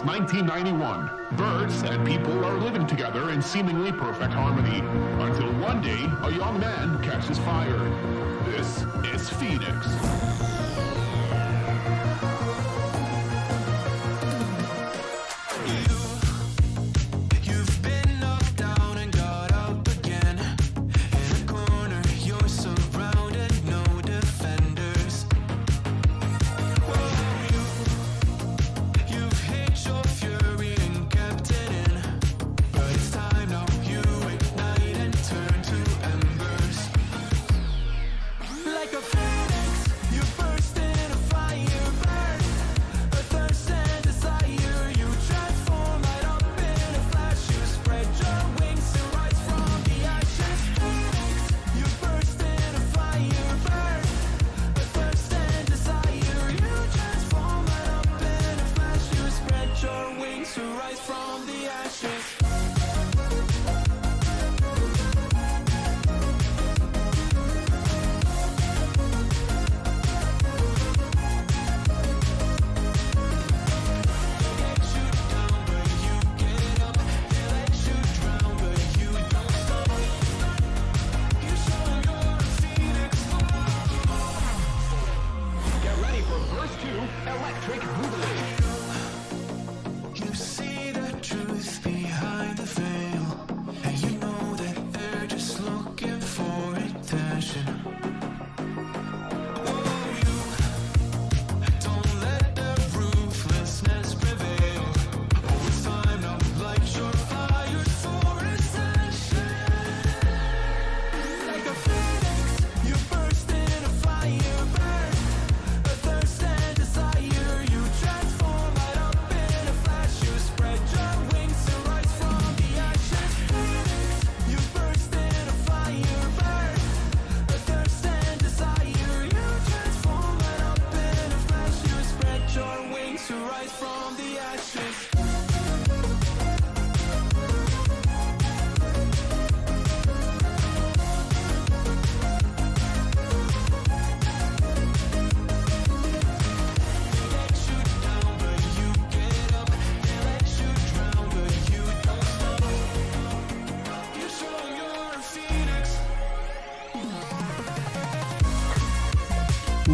1991. Birds and people are living together in seemingly perfect harmony, until one day a young man catches fire. This is Fenix.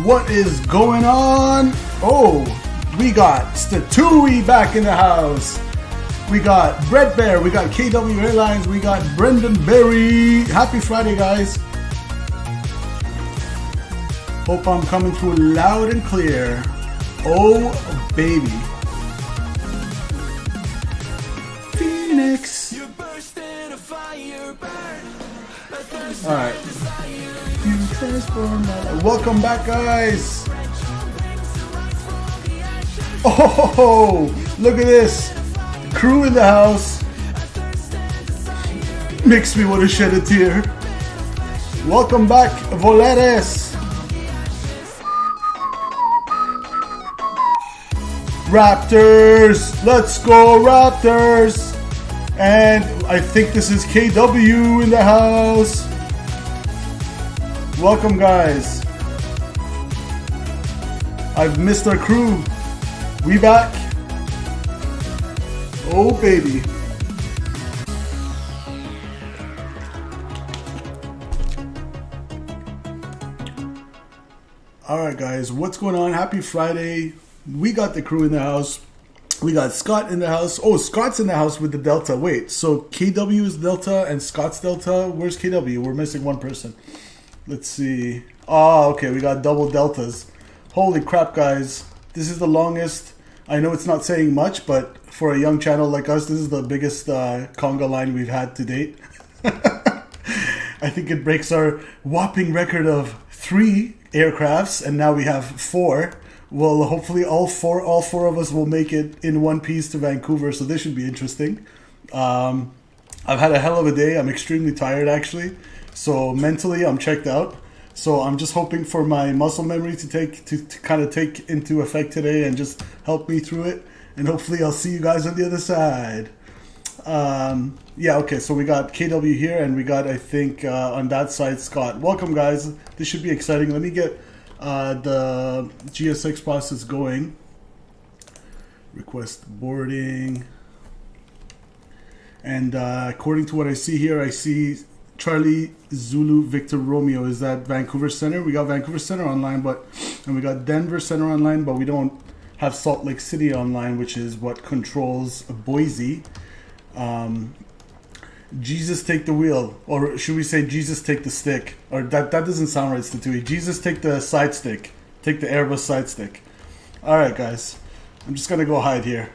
What is going on? Oh, we got Statui back in the house. We got Brett Bear, we got KW Airlines, we got Brendan Berry. Happy Friday, guys. Hope I'm coming through loud and clear. Oh, baby. Phoenix. All right. Welcome back, guys. Oh, look at this. Crew in the house. Makes me want to shed a tear. Welcome back, Voleres. Raptors. Let's go, Raptors. And I think this is KW in the house. Welcome, guys. I've missed our crew. We back. Oh, baby. Alright, guys. What's going on? Happy Friday. We got the crew in the house. We got Scott in the house. Oh, Scott's in the house with the Delta. Wait, so KW is Delta and Scott's Delta. Where's KW? We're missing one person. Let's see. Oh, okay. We got double Deltas. Holy crap, guys. This is the longest. I know it's not saying much, but for a young channel like us, this is the biggest conga line we've had to date. I think it breaks our whopping record of 3 aircrafts, and now we have 4. Well, hopefully all four of us will make it in one piece to Vancouver, so this should be interesting. I've had a hell of a day. I'm extremely tired, actually. So mentally, I'm checked out. So I'm just hoping for my muscle memory to kind of take into effect today and just help me through it. And hopefully I'll see you guys on the other side. Yeah, okay, so we got KW here, and we got, I think, on that side, Scott. Welcome, guys. This should be exciting. Let me get the GSX process going. Request boarding. And according to what I see here, I see Charlie Zulu Victor Romeo is that Vancouver Center. We got Vancouver Center online, and we got Denver Center online, but we don't have Salt Lake City online, which is what controls Boise. Jesus take the wheel, or should we say Jesus take the stick? Or that doesn't sound right, Statui. Jesus take the side stick. Take the Airbus side stick. All right, guys. I'm just gonna go hide here.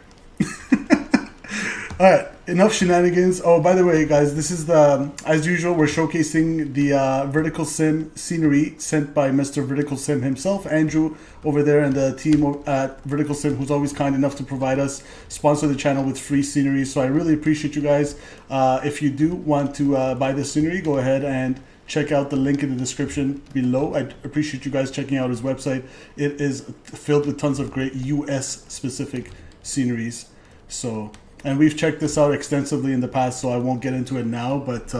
All right, enough shenanigans. Oh, by the way, guys, this is as usual, we're showcasing the Vertical Sim scenery sent by Mr. Vertical Sim himself, Andrew over there, and the team at Vertical Sim, who's always kind enough to provide us, sponsor the channel with free scenery. So I really appreciate you guys. If you do want to buy this scenery, go ahead and check out the link in the description below. I appreciate you guys checking out his website. It is filled with tons of great US specific sceneries. So, and we've checked this out extensively in the past, so I won't get into it now, but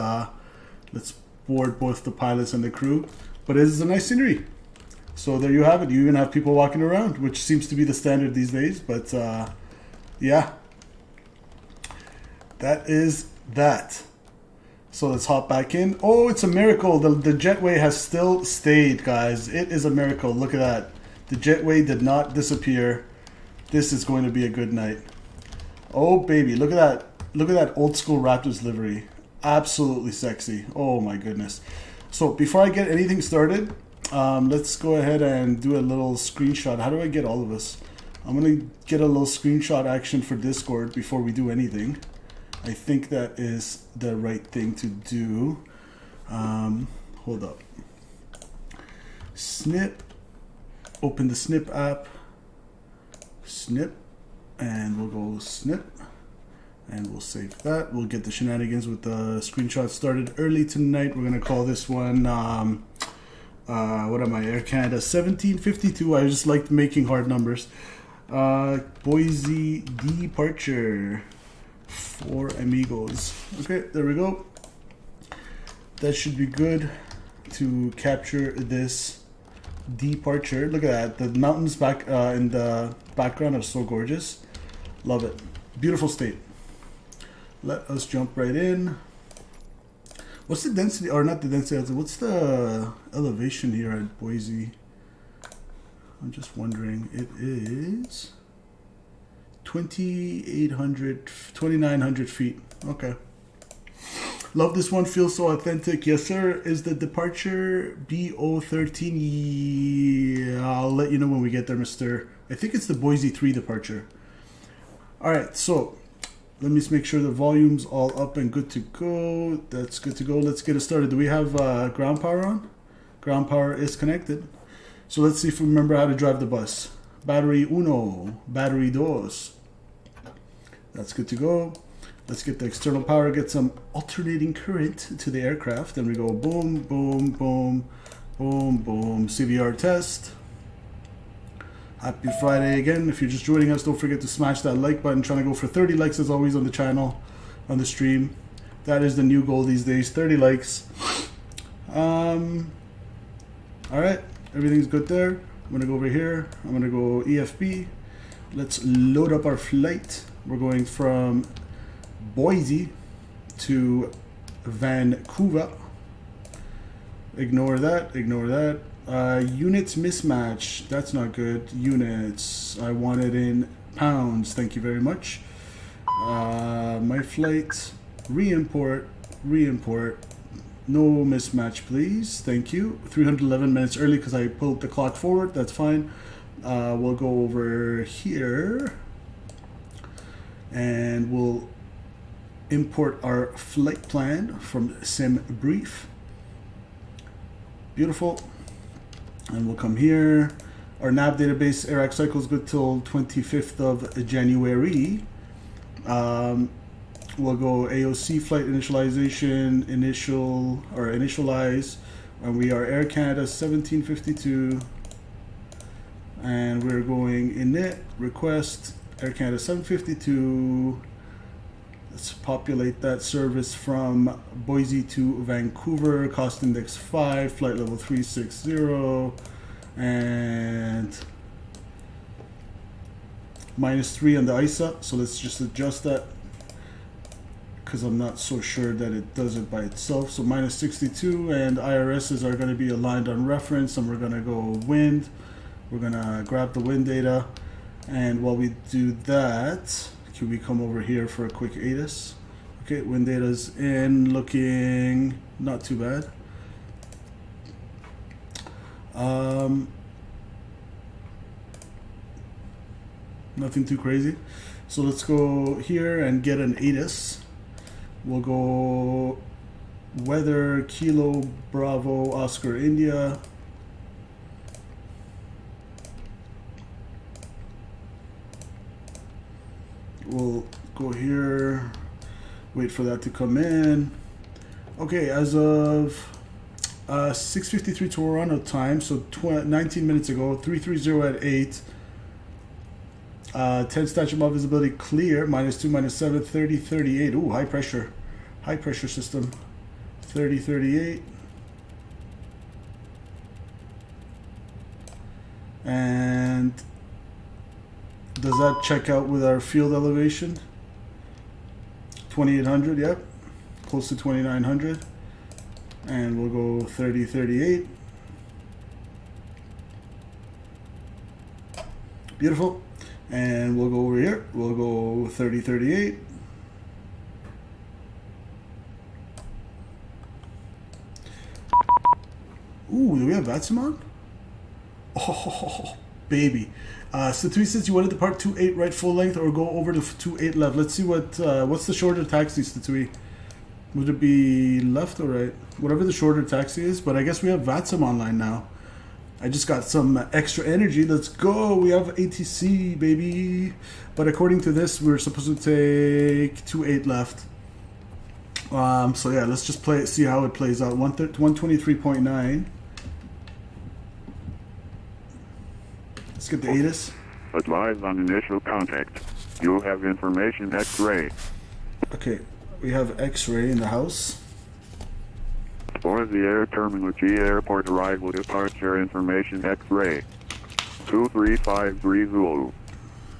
let's board both the pilots and the crew. But it is a nice scenery. So there you have it. You even have people walking around, which seems to be the standard these days. But yeah, that is that. So let's hop back in. Oh, it's a miracle. The jetway has still stayed, guys. It is a miracle. Look at that. The jetway did not disappear. This is going to be a good night. Oh, baby. Look at that. Look at that old school Raptors livery. Absolutely sexy. Oh, my goodness. So before I get anything started, let's go ahead and do a little screenshot. How do I get all of us? I'm going to get a little screenshot action for Discord before we do anything. I think that is the right thing to do. Hold up. Snip. Open the Snip app. Snip. And we'll go snip. And we'll save that. We'll get the shenanigans with the screenshot started early tonight. We're going to call this one, what am I, Air Canada 1752. I just liked making hard numbers. Boise departure. 4 amigos. Okay, there we go. That should be good to capture this departure. Look at that. The mountains back in the background are so gorgeous. Love it. Beautiful state. Let us jump right in. What's the density, or not the density, what's the elevation here at Boise? I'm just wondering. It is 2,900 feet. Okay. Love this one. Feels so authentic. Yes, sir. Is the departure BO13? Yeah, I'll let you know when we get there, mister. I think it's the Boise 3 departure. All right. So let me just make sure the volume's all up and good to go. That's good to go. Let's get it started. Do we have ground power on? Ground power is connected. So let's see if we remember how to drive the bus. Battery uno. Battery dos. That's good to go. Let's get the external power, get some alternating current to the aircraft. Then we go boom, boom, boom, boom, boom. CVR test. Happy Friday again. If you're just joining us, don't forget to smash that like button. Trying to go for 30 likes as always on the channel, on the stream. That is the new goal these days, 30 likes. All right, everything's good there. I'm gonna go over here. I'm gonna go EFB. Let's load up our flight. We're going from Boise to Vancouver. Ignore that, ignore that. Units mismatch, that's not good. Units, I want it in pounds, thank you very much. My flight, re-import, re-import. No mismatch, please, thank you. 311 minutes early because I pulled the clock forward, that's fine. We'll go over here and we'll import our flight plan from SimBrief. Beautiful. And we'll come here. Our nav database AirAct cycle is good till 25th of January. We'll go AOC flight initialization, initialize. And we are Air Canada 1752. And we're going init, request, Air Canada 752. Let's populate that service from Boise to Vancouver, cost index 5, flight level 360, and -3 on the ISA. So let's just adjust that, because I'm not so sure that it does it by itself. So -62, and IRSs are going to be aligned on reference, and we're going to go wind. We're going to grab the wind data, and while we do that, can we come over here for a quick ATIS? Okay, wind data's in, looking not too bad. Nothing too crazy. So let's go here and get an ATIS. We'll go weather, Kilo, Bravo, Oscar, India. We'll go here, wait for that to come in. Okay, as of 6:53 Toronto time, so 19 minutes ago, 330 at 8. 10 statute mile visibility clear, -2, -7, 30, 38. Ooh, high pressure system. 30, 38. And does that check out with our field elevation? 2800, yep. Close to 2900. And we'll go 30, 38. Beautiful. And we'll go over here. We'll go 30, 38. Ooh, do we have VATSIM on? Oh, baby. Satui says you wanted to depart 28 right full length or go over to 28 left. Let's see what's the shorter taxi, Satui. Would it be left or right? Whatever the shorter taxi is, but I guess we have VATSIM online now. I just got some extra energy. Let's go. We have ATC, baby. But according to this, we're supposed to take 28 left. So yeah, let's just see how it plays out. 123.9. Let's get the ATIS. Advise on initial contact. You have information X-ray. Okay, we have X-ray in the house. For the air terminal G airport arrival departure information X-ray. 2353 Zulu.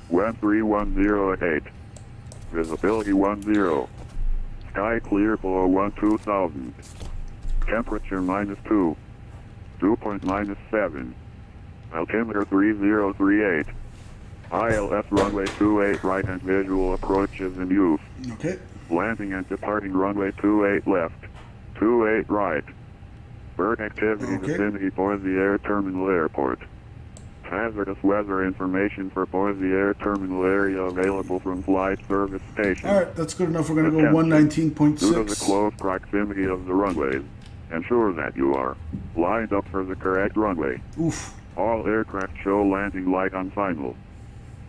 1310 at 8. Visibility 10. Sky clear below 2000. Temperature -2. Dew point -7. Altimeter 3038. ILS runway 28 right and visual approaches in use. Okay. Landing and departing runway 28 left. 28 right. Bird activity vicinity Boise Air Terminal Airport. Hazardous weather information for Boise Air Terminal area available from flight service station. Alright, that's good enough. We're going to go 119.6. Due to the close proximity of the runways, ensure that you are lined up for the correct runway. Oof. All aircraft show landing light on final.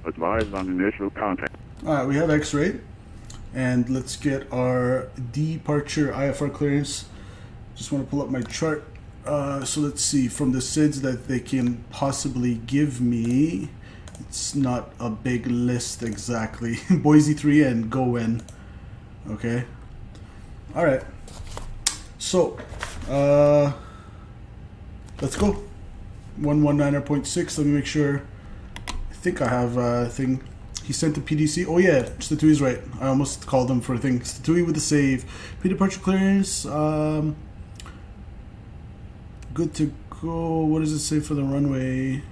Advise on initial contact. Alright, we have X-ray. And let's get our departure IFR clearance. Just want to pull up my chart. So let's see, from the SIDS that they can possibly give me, it's not a big list exactly. Boise 3 and go in. Okay. Alright. So, let's go. 119.6. Let me make sure. I think I have a thing. He sent the PDC. Oh yeah, Statui's right. I almost called him for a thing. Statui with the save. Pre-departure clearance. Good to go. What does it say for the runway?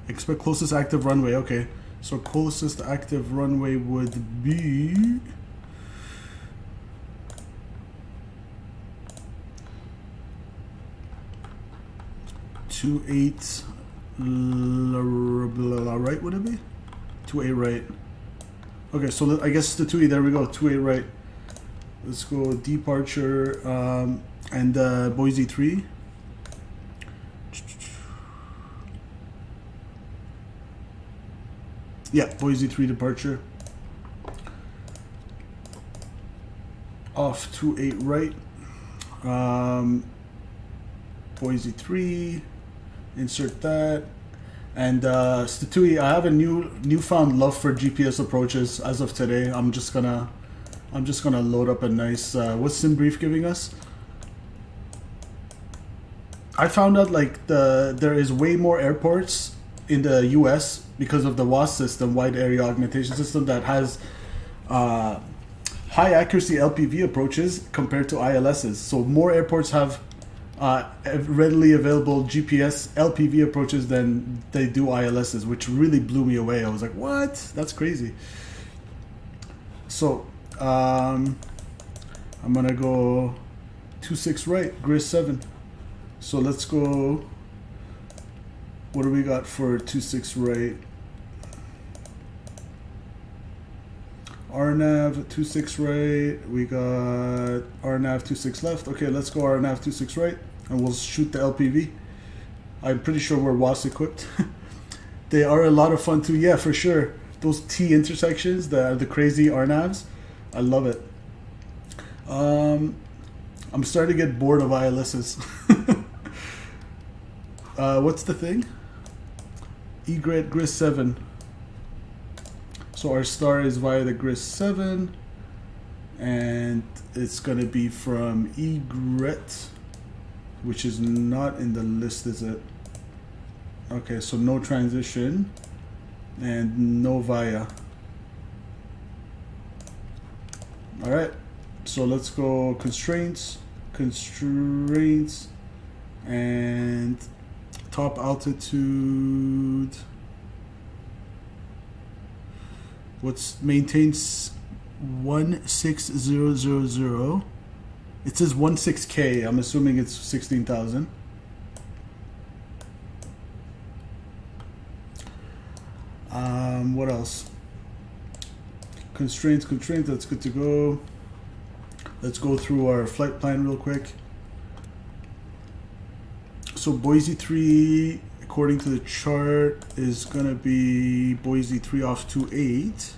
Expect closest active runway. Okay. So closest active runway would be... Two eight right, would it be? 28 right. Okay, so I guess the 28, there we go, 28 right. Let's go departure and Boise 3. Yeah, Boise 3 departure. Off 28 right. Boise 3. Insert that. And Statui, I have a newfound love for GPS approaches as of today. I'm just gonna load up a nice what's SimBrief giving us? I found out like there is way more airports in the US because of the WAAS system, wide area augmentation system, that has high accuracy LPV approaches compared to ILSs. So more airports have readily available GPS LPV approaches than they do ILSs, which really blew me away. I was like, what? That's crazy. So I'm gonna go 26 right, GRIS 7. So let's go. What do we got for 26 right? RNAV 26 right. We got RNAV 26 left. Okay, let's go RNAV 26 right, and we'll shoot the LPV. I'm pretty sure we're WAAS equipped. They are a lot of fun too. Yeah, for sure. Those T intersections, the crazy RNAVs, I love it. I'm starting to get bored of ILSs. What's the thing? EGRET GRIS 7. So our star is via the GRIS 7, and it's going to be from EGRET, which is not in the list, is it? Okay, so no transition and no via. All right, so let's go constraints, and top altitude. What's maintains 16000. It says 16K. I'm assuming it's 16,000. What else? Constraints. That's good to go. Let's go through our flight plan real quick. So Boise 3, according to the chart, is gonna be Boise 3 off 28.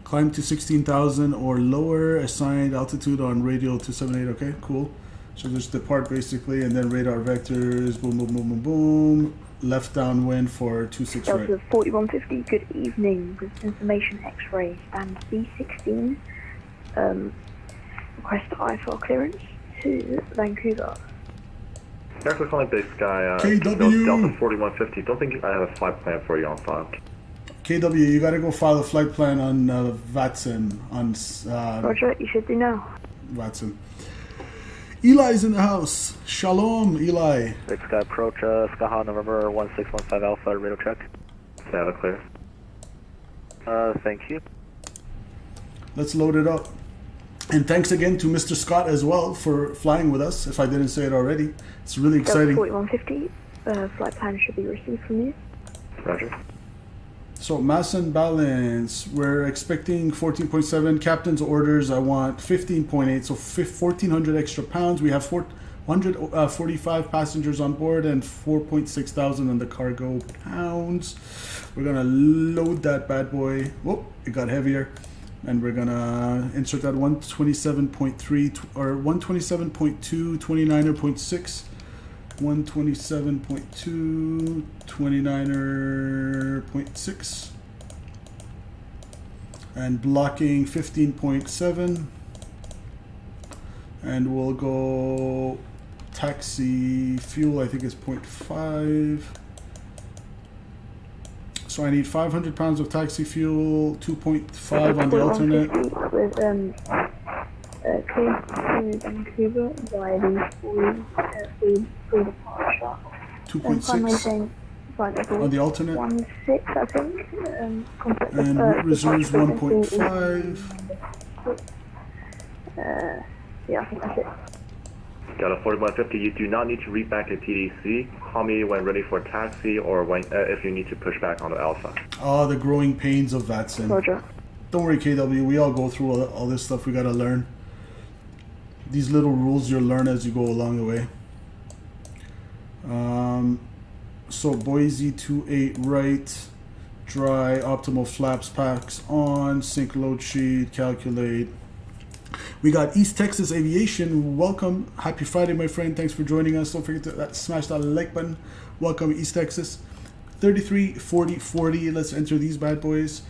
Climb to 16,000 or lower. Assigned altitude on radial 278. Okay, cool. So just depart basically, and then radar vectors. Boom, boom, boom, boom, boom. Left downwind for 26 right. Delta 4150. Good evening. With information X-ray and B16. Request IFR clearance to Vancouver. Aircraft Flying Base Sky, KW. Delta 4150. Don't think I have a flight plan for you on file. KW, you gotta go file a flight plan on Watson. Roger, you should do now. Watson. Eli's in the house. Shalom, Eli. Big Sky approach, Skyhawk November 1615 Alpha, radar check. Data clear. Thank you. Let's load it up. And thanks again to Mr. Scott as well for flying with us, if I didn't say it already. It's really exciting. Delta 4150, flight plan should be received from you. Roger. So mass and balance, we're expecting 14.7. Captain's orders, I want 15.8, so 1,400 extra pounds. We have 445 passengers on board and 4.6 thousand on the cargo pounds. We're gonna load that bad boy. Whoop, it got heavier. And we're gonna insert that 127.3 or 127.2 29er.6. 127.2 29er.6 and blocking 15.7, and we'll go taxi fuel, I think is 0.5. So I need 500 pounds of taxi fuel, 2.5 on the alternate. With clear to Vancouver via the free departure. 2.6 on the alternate. 1.6, I think. And reserves 1.5. Yeah, I think that's it. Got a 4150. You do not need to read back at TDC. Call me when ready for taxi or when if you need to push back on the Alpha. Oh, the growing pains of Watson. Roger. Don't worry, KW. We all go through all this stuff we gotta learn. These little rules you'll learn as you go along the way. So Boise 28 right, dry, optimal flaps packs on, sync load sheet, calculate. We got East Texas Aviation. Welcome. Happy Friday, my friend. Thanks for joining us. Don't forget to smash that like button. Welcome, East Texas. 33, 40, 40. Let's enter these bad boys.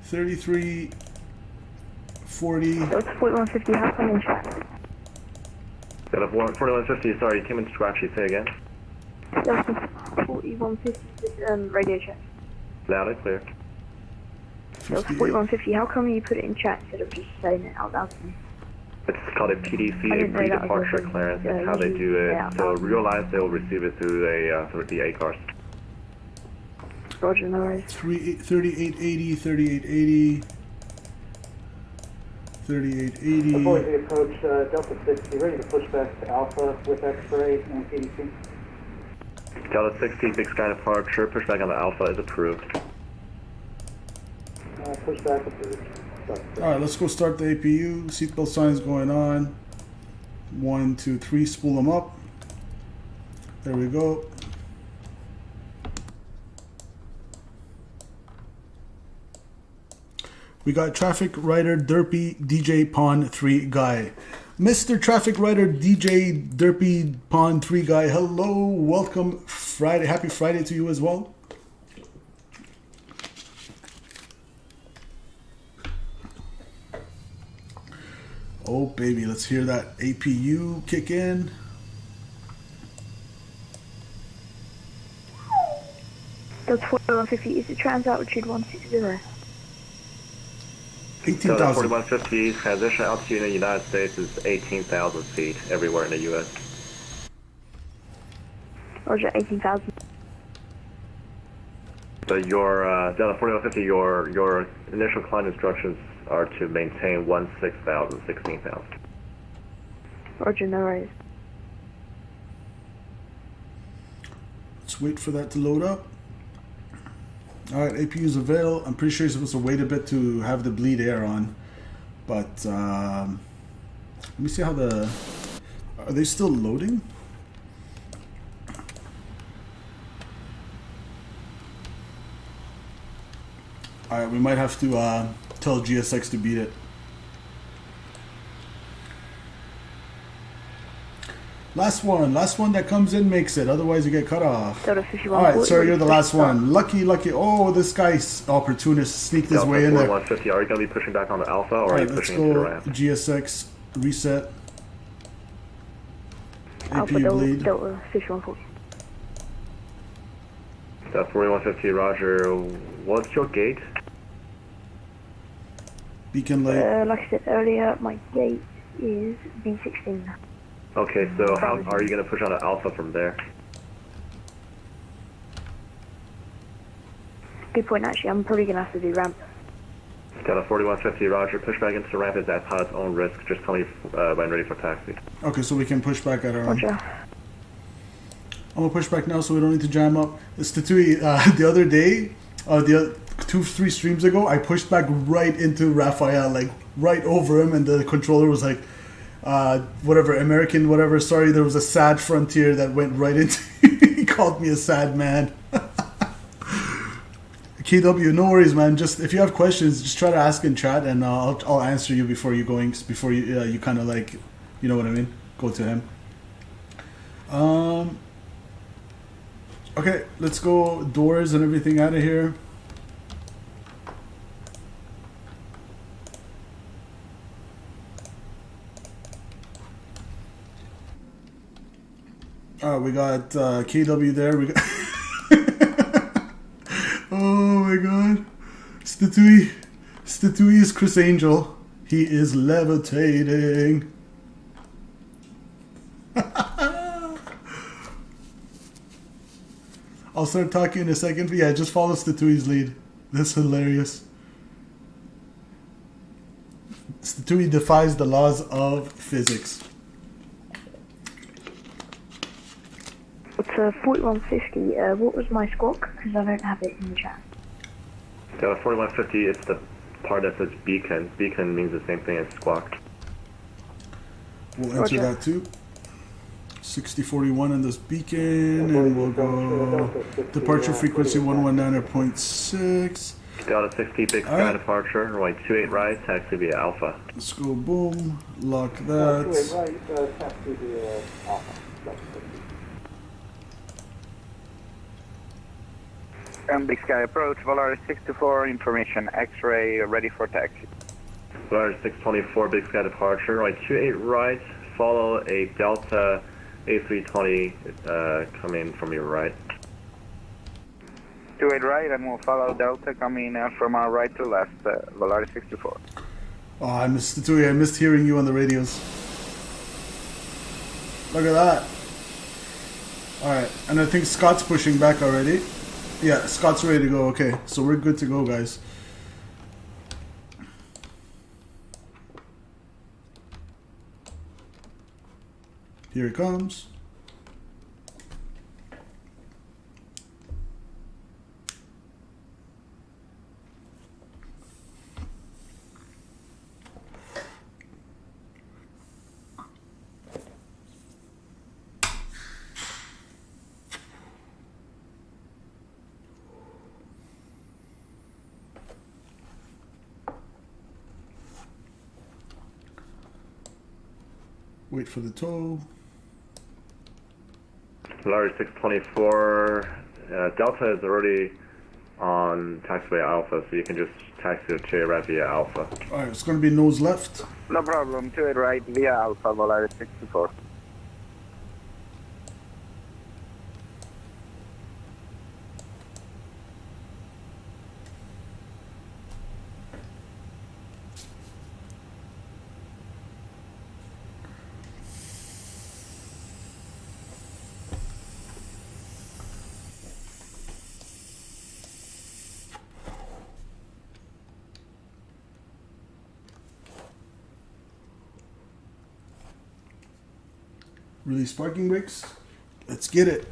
33, 40. That's 4150. Have fun in chat. Got a 4150. Sorry, you came in scratchy. Say again. Delta 4150 radio check. Loud and clear. It was 4150. How come you put it in chat instead of just saying it out loud to me? It's called a PDC, I a didn't know that was pre-departure a thing. clearance. Yeah, It's how they do it. yeah, So realize they'll receive it through the A cars. Roger, no worries. 3880, 3880, 3880. Boise approach Delta 60, ready to push back to Alpha with X-ray and ATC. Delta 60, big sky departure, pushback on the Alpha is approved. Push back approved. Alright, let's go start the APU. Seatbelt signs going on. 1, 2, 3, spool them up. There we go. We got Traffic Rider Derpy DJ Pawn 3 Guy. Mr. Traffic Rider DJ Derpy Pawn 3 Guy, hello, welcome Friday. Happy Friday to you as well. Oh baby, let's hear that APU kick in. That's 4150. Is it trans altitude 160? 18,000. 4150, transition altitude in the United States is 18,000 feet everywhere in the U.S. Roger, 18,000. So your Delta 4150, your initial climb instructions are to maintain 16,000, 16,000. Roger, no worries. Let's wait for that to load up. Alright, APU's avail. I'm pretty sure you're supposed to wait a bit to have the bleed air on. But, let me see how the... Are they still loading? Alright, we might have to tell GSX to beat it. Last one that comes in makes it, otherwise you get cut off. Alright, sir, you're the last one. Lucky. Oh, this guy's opportunist sneaked his way in there. 150, are you going to be pushing back on the Alpha or are you pushing into the ramp? GSX, reset. Alpha APU bleed. Delta 5140. That's 4150, Roger. What's your gate? Beacon light. Like I said earlier, my gate is B16. Okay, so how are you going to push on the Alpha from there? Good point, actually. I'm probably going to have to do ramp. Delta 4150, Roger. Push back into the ramp is at pilot's own risk. Just tell me when ready for taxi. Okay, so we can push back at our own. Roger. I'm going to push back now so we don't need to jam up. Statui, the other day, the 2-3 streams ago, I pushed back right into Raphael, like right over him, and the controller was like, whatever, American, whatever, sorry, there was a sad frontier that went right into he called me a sad man. KW, no worries, man. Just if you have questions, just try to ask in chat, and I'll answer you before you you kind of like, you know what I mean, go to him. Okay, let's go doors and everything out of here. We got KW there. We got oh my god. Statui is Chris Angel. He is levitating. I'll start talking in a second, but yeah, just follow Statui's lead. That's hilarious. Statui defies the laws of physics. It's 4150. What was my squawk? Because I don't have it in the chat. Delta 4150, it's the part that says beacon. Beacon means the same thing as squawk. We'll enter that too. 6041 in this beacon, and we'll go departure frequency 119.6. Delta 60, big sky departure, runway 28 right, taxi via Alpha. Let's go, boom, lock that. Taxi via Alpha. Big Sky approach, Volaris 624, information, X-ray, ready for taxi. Volaris 624, big sky departure, runway 28 right, follow a Delta A320 coming from your right. 28 right, and we'll follow Delta coming from our right to left, Volaris 64. Oh, I missed Tui. I missed hearing you on the radios. Look at that. Alright, and I think Scott's pushing back already. Yeah, Scott's ready to go. Okay, so we're good to go, guys. Here it comes. Wait for the tow. Larry 624, Delta is already on taxiway Alpha, so you can just taxi to JRAP via Alpha. Alright, it's going to be nose left. No problem, 28 right via Alpha, Volaris 64. Release parking brakes. Let's get it.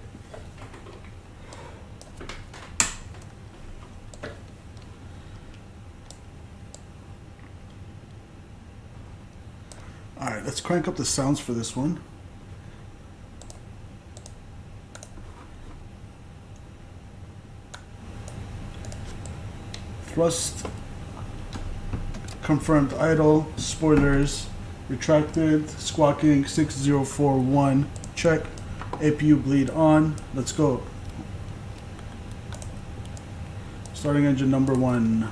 Alright, let's crank up the sounds for this one. Thrust confirmed idle, spoilers retracted, squawking 6041, check, APU bleed on, let's go. Starting engine number 1.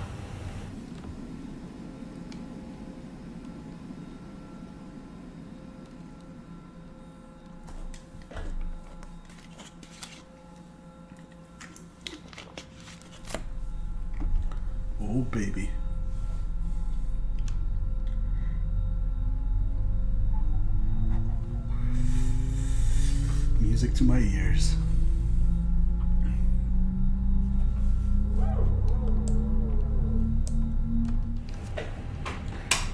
Oh baby. Music to my ears.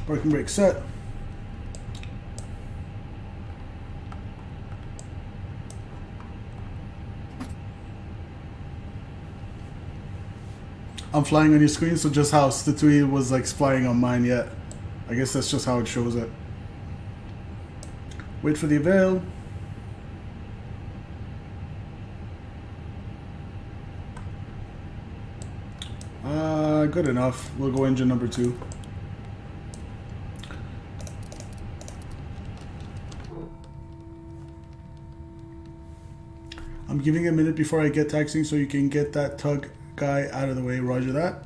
Parking brake set. I'm flying on your screen, so just how Statui was like flying on mine yet. I guess that's just how it shows it. Wait for the avail. Good enough. We'll go engine number 2. I'm giving a minute before I get taxiing so you can get that tug guy out of the way. Roger that.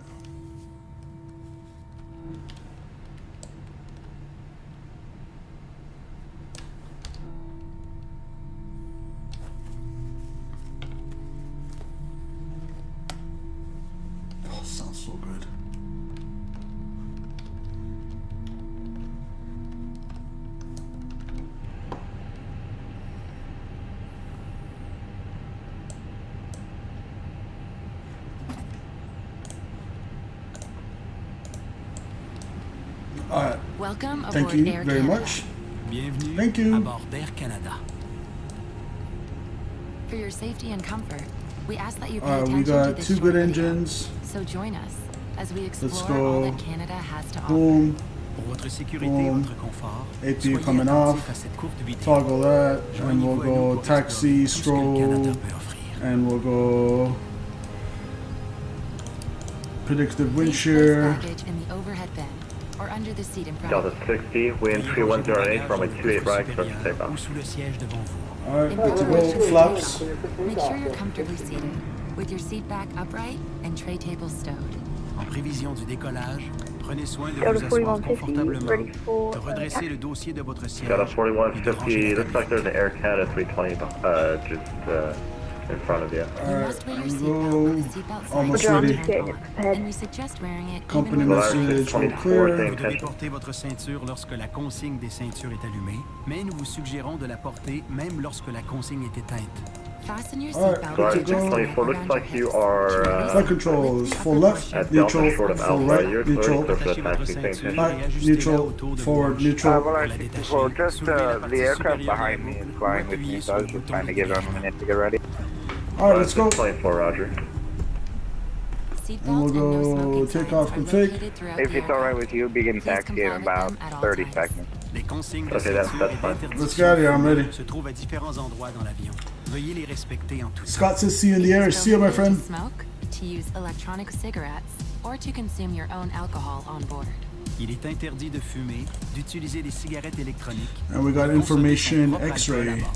Oh, sounds so good. Welcome aboard Thank you Air very Canada. much. Bienvenue Thank you. à bord d'Air Canada. For your safety and comfort, we ask that you pay attention We to got this 2 short good video. engines. So join us as we Let's explore all go. that Canada has to offer. Boom. Pour votre sécurité Boom. et votre confort, APU soyez coming attentifs off. à cette courte vidéo. Toggle that, and Joignez-vous we'll à nous go pour taxi, explorer tout ce que le Canada stroll, peut offrir. and we'll go predictive wind Please place shear. baggage in the overhead bin or under the seat in front Delta of you. 60, wind 3108 from a 28 right, start to take Ou off. sous le siège devant vous. Alright, good to go. Flaps. Make sure you're comfortably seated, with your seat back upright and tray table stowed. En prévision du décollage, prenez soin de Delta vous asseoir 4150, confortablement, ready for de redresser le dossier de votre siège Delta et de 4150, ranger looks like there's an Air Canada 320 just in front of you. You must wear your seatbelt with the seatbelt Almost sign ready. turned on, and we suggest wearing it Company even when message, all 24 clear. thing. Vous devez porter votre ceinture lorsque la consigne des ceintures est allumée, mais nous vous suggérons de la porter même lorsque la consigne est éteinte. fasten your Alright, seatbelt good to with your go. 24 around looks your like you hips. are Flight controls, full left, at neutral, Delta short of full Alpha. right, You're neutral, clear for the Attachez votre taxi. Same ceinture thing. back, et ajustez-la neutral, autour de forward, vos neutral. Well, I la détacher. 64, just Soulevez la the partie aircraft supérieure de behind la me is boucle flying ou with appuyez me, sur so I le was just bouton trying to de give them a dégagement. minute to get ready. Alright, let's go. 24, Roger. Seatbelt And we'll and no go smoking takeoff signs are config. located throughout If the it's alright aircraft. with you, begin Please taxi comply in with about them at all 30 times. seconds. Les consignes de Okay, that's ceinture et fine. d'interdiction Let's get out of here, I'm ready. se trouvent à différents endroits dans l'avion. Veuillez les respecter en tout temps. Scott says see you in the air. It's See you, my prohibited friend. to smoke, to use electronic cigarettes, or to consume your own alcohol on board. Il est interdit de fumer, d'utiliser des cigarettes électroniques. And we got de consommer information son propre alcool à X-ray. bord.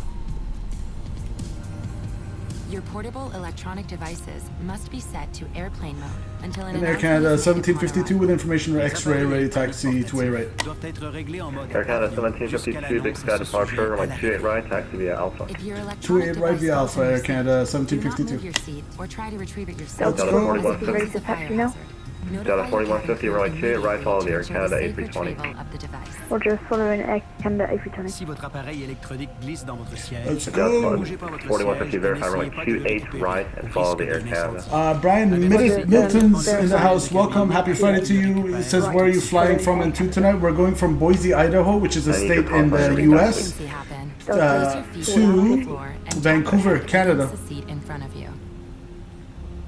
Your portable electronic devices must be set to airplane mode until an In Air announcement Canada is made upon 1752 with information for Les X-ray, appareils ready électroniques taxi to A right. doivent être réglés en mode Air Canada avion jusqu'à 1752, big l'annonce sky à ce departure, sujet à runway la 28 right, taxi via Alpha. If your 28 electronic right via device Alpha, falls in Air your Canada seat, do not move 1752. your seat or try to retrieve it yourself. Let's Delta go. 4150. This is a fire Taxi now. hazard. Notify Delta your 4150, cabin runway crew 28 right, follow the Air immediately to Canada ensure the safe A320. retrieval of the device. Roger, following Air Canada A320. Si votre appareil électronique glisse dans votre siège, Let's ne go. bougez pas votre 4150, siège et verify n'essayez runway pas de le 28 récupérer right au and follow the risque Air d'un Canada. incendie. Brian Milton's in the house. Welcome. Happy Friday to you. It says, where are you flying from and to tonight? We're going from Boise, Idaho, which is a state in the U.S. Emergency happen. Uh, Place your feet on the to floor and Vancouver, tap your head Canada. against the seat in front of you.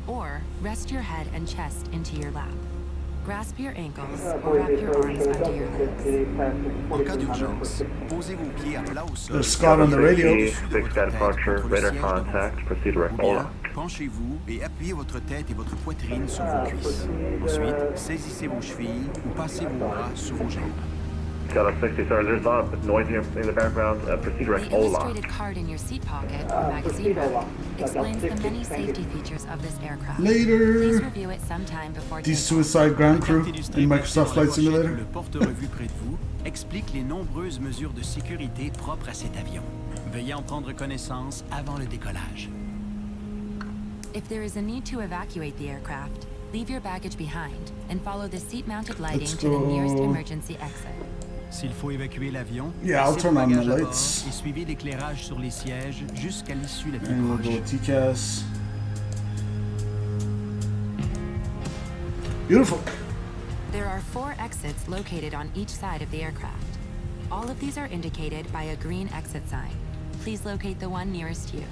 Or rest your head and chest into your lap. Grasp your ankles or wrap your arms under your legs. En cas d'urgence, posez vos pieds à plat au sol. There's Scott on the radio. Big sky departure, radar contact, proceed direct Ou bien, Ola. penchez-vous et appuyez votre tête et votre poitrine sur vos cuisses. Ensuite, saisissez vos chevilles ou passez vos bras sous vos jambes. Delta 60, sorry, there's a lot of noise here in the background. Proceed direct The Ola. illustrated card in your seat pocket or magazine rack explains the many safety features of this aircraft. Please Later. review it sometime before The takeoff. Suicide Ground La Crew carte illustrée in placée Microsoft dans Flight la pochette Simulator. ou le porte-revue près de vous explique les nombreuses mesures de sécurité propres à cet avion. Veuillez en prendre connaissance avant le décollage. If there is a need to evacuate the aircraft, leave your baggage behind and follow the seat-mounted lighting Let's to the nearest go. emergency exit. S'il faut évacuer l'avion, Yeah, I'll laissez turn vos on the bagages à bord lights. et suivez l'éclairage sur les sièges jusqu'à l'issue la plus And we'll proche. go TCAS. Beautiful. There are 4 exits located on each side of the aircraft. All of these are indicated by a green exit sign. Please locate the one nearest you.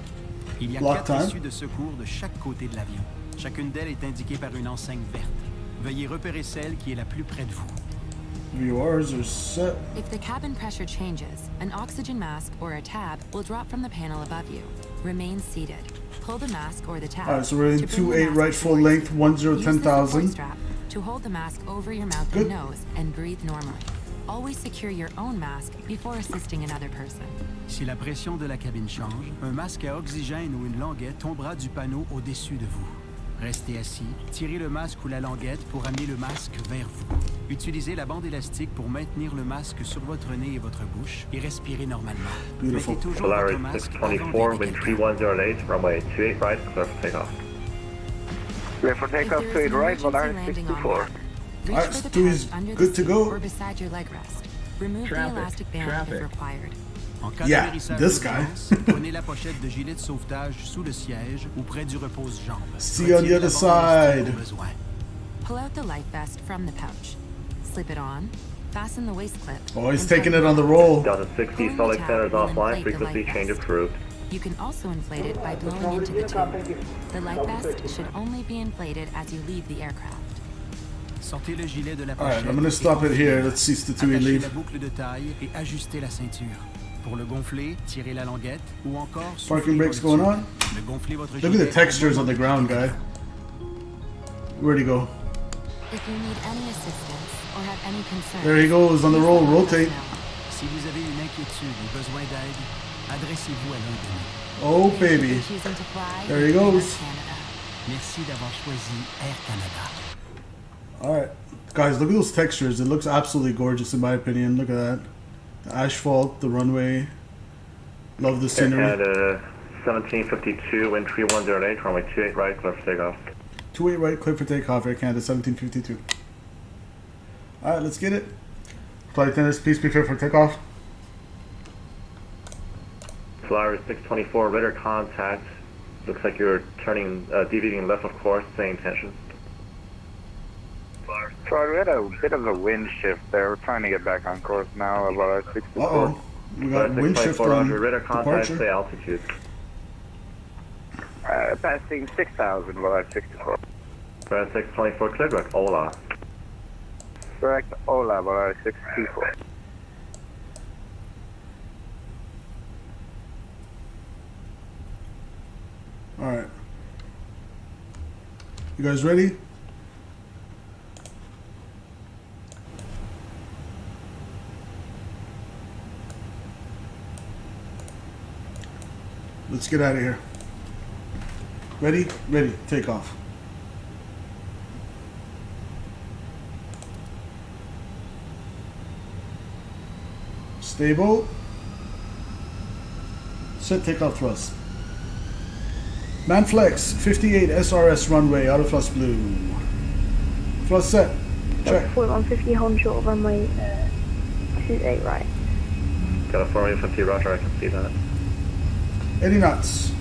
Il y a Block 4 time. issues de secours de chaque côté de l'avion. Chacune d'elles est indiquée par une enseigne verte. Veuillez repérer celle qui est la plus près de vous. VORs are set. If the cabin pressure changes, an oxygen mask or a tab will drop from the panel above you. Remain seated. Pull the mask or the tab. Alright, so we're in to bring the 2-8 mask right full towards length, you. 10 Use the support 10,000. strap to hold the mask over your mouth Good. and nose and breathe normally. Always secure your own mask before assisting another person. Si la pression de la cabine change, un masque à oxygène ou une languette tombera du panneau au-dessus de vous. Restez assis, tirez le masque ou la languette pour amener le masque vers vous. Utilisez la bande élastique pour maintenir le masque sur votre nez et votre bouche et respirez normalement. Beautiful. Mettez toujours Polaris votre masque avant 624, d'aider wind quelqu'un. 3108, runway 28 right, clear for takeoff. Clear for If takeoff there to is it an right, emergency Polaris landing on 64. board, reach Alright, for the Stu is pouch under good the to seat go. or beside your leg rest. Remove the elastic band if required. En cas Yeah, d'atterrissage this guy. d'urgence, prenez la pochette de gilet de sauvetage sous le siège ou près du repose-jambes. See you on the Retirez other la bande élastique side. au besoin. Pull out the life vest from the pouch. Slip it on. Fasten the waist clip. Oh, he's and taking tighten it on the it. roll. Delta 60, Pulling solid the tab centers will offline, inflate the frequency life change vest. approved. You can also inflate it by blowing into the tube. The life vest should only be inflated as you leave the aircraft. Sortez le gilet de la Alright, pochette I'm gonna et stop it here. configurez-le. Let's see Statui Attachez leave. la boucle de taille et ajustez la ceinture. Pour le gonfler, tirez la languette ou encore Parking soufflez brakes par-dessus. going on. Le gonflez votre Look at the gilet textures au on the moment ground, du guy. départ. Where'd he go? If you need any assistance or have any concerns, There he goes on the roll. Rotate. Si vous avez une inquiétude ou besoin d'aide, adressez-vous à l'un de nous. Oh, Thank you baby. for choosing to fly There he with Air goes. Canada. Merci d'avoir choisi Air Canada. Alright. Guys, look at those textures. It looks absolutely gorgeous in my opinion. Look at that. The asphalt, the runway. Love the Air scenery. Canada 1752, wind 3108, runway 28 right, clear for takeoff. 28 right, clear for takeoff, Air Canada 1752. Alright, let's get it. Flight attendants, please prepare for takeoff. Flyer 624, radar contact. Looks like you're turning, deviating left of course, same intention. Sorry, we had a bit of a wind shift there. We're trying to get back on course now, about 64. Uh-oh. We got wind shift on radar contact, departure. say altitude. Passing 6,000, about 64. Flyer 624, clear direct, Ola. Correct, Ola, about 624. Alright. You guys ready? Let's get out of here. Ready? Ready. Take off. Stable. Set takeoff thrust. Manflex 58 SRS runway, auto thrust blue. Thrust set. Check. 4150, hold short of runway 28 right. Got a 4150, roger, I can see that. 80 knots.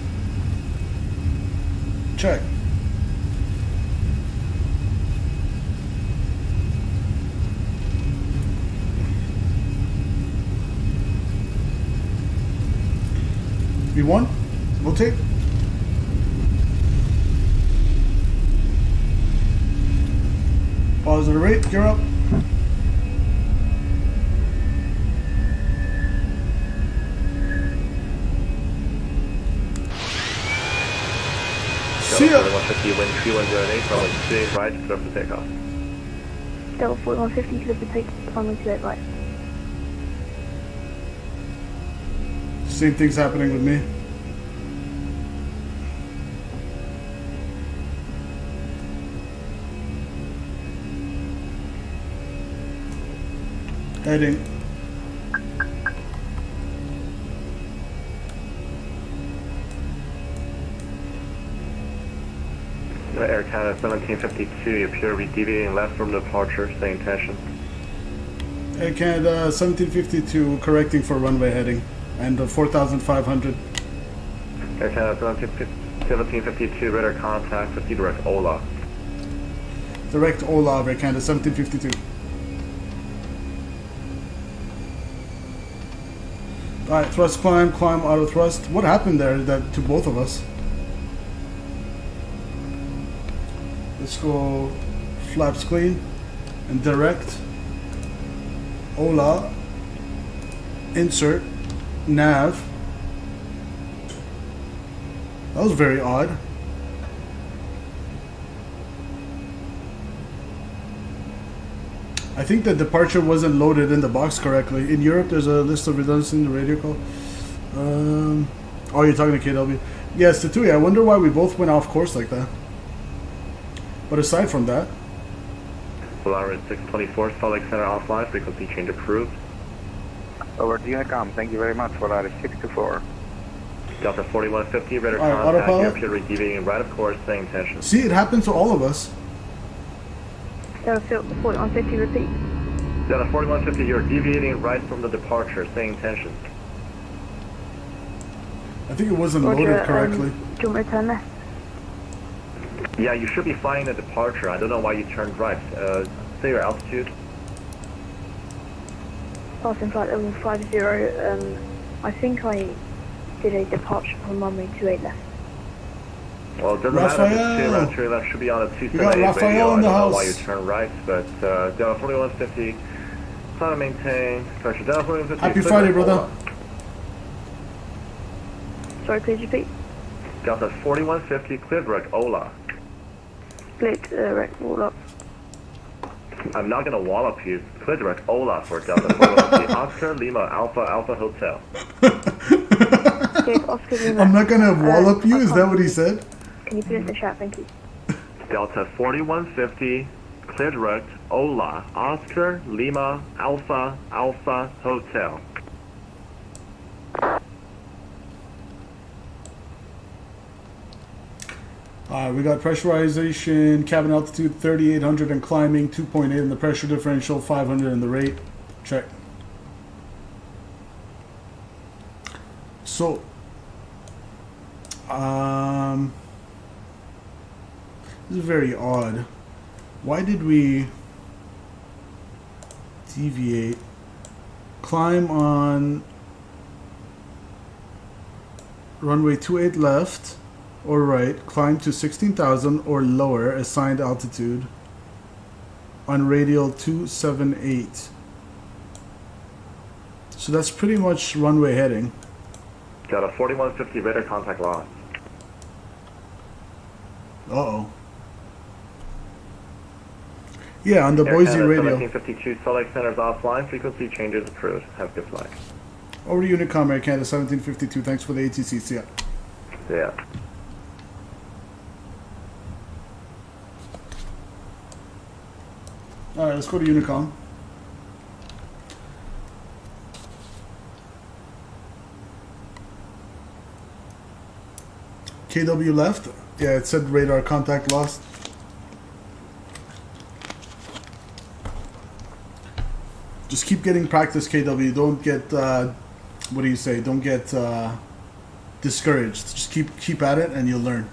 Check. V1, rotate. Positive rate, gear up. See ya. 4150, wind 3108, runway 28 right, clear for takeoff. Delta 4150, clear for takeoff, runway 28 right. Same thing's happening with me. Heading. Air Canada 1752, you appear to be deviating left from departure, same intention. Air Canada 1752, correcting for runway heading. And 4,500. Air Canada 1752, radar contact, 50 direct Ola. Direct Ola, Air Canada 1752. Alright, thrust climb, climb, auto thrust. What happened there that to both of us? Let's go flaps clean and direct. Ola. Insert. Nav. That was very odd. I think the departure wasn't loaded in the box correctly. In Europe, there's a list of redundancy in the radio call. Oh, you're talking to KW. Yes, the TUI. I wonder why we both went off course like that. But aside from that, Polaris 624, Salt Lake Center offline, frequency change approved. Over to Unicom, thank you very much, Polaris 624. Delta 4150, radar Alright, contact, you autopilot. appear to be deviating right of course, same intention. see, it happened to all of us. Delta 4150, repeat. Delta 4150, you're deviating right from the departure, same intention. I think it wasn't Roger, loaded correctly. do you want me to turn left? Yeah, you should be flying the departure. I don't know why you turned right. Say your altitude. Passing flight level 50, I think I did a departure from runway 28 left. Well, it doesn't matter if Raphael. it's 2 left, should be on a 278 got Raphael radio. in the I don't know house. why you turned right, but Delta 4150, trying to maintain pressure. Delta 4150. Happy clear Friday, direct brother. Ola. Sorry, please repeat. Delta 4150, clear direct Ola. Split, direct wall up. I'm not gonna wallop you. Clear direct Ola for Delta 4150. Oscar Lima Alpha Alpha Hotel. Okay, Oscar Lima. I'm not gonna wallop you, is that what he said? Can you put it in the chat, thank you. Delta 4150, clear direct Ola Oscar Lima Alpha Alpha Hotel. We got pressurization, cabin altitude 3,800 and climbing, 2.8 in the pressure differential, 500 in the rate. Check. So, this is very odd. Why did we deviate? Climb on runway 28 left or right, climb to 16,000 or lower assigned altitude on radial 278. So that's pretty much runway heading. Got a 4150 radar contact lost. Uh-oh. Yeah, on the Boise radio. 1752 Select Center's offline, frequency changes approved. Have a good flight. Over to Unicom, Air Canada 1752. Thanks for the ATC. See ya. Yeah. Alright, let's go to Unicom. KW left. Yeah, it said radar contact lost. Just keep getting practice, KW. Don't get, what do you say? Don't get discouraged. Just keep at it and you'll learn.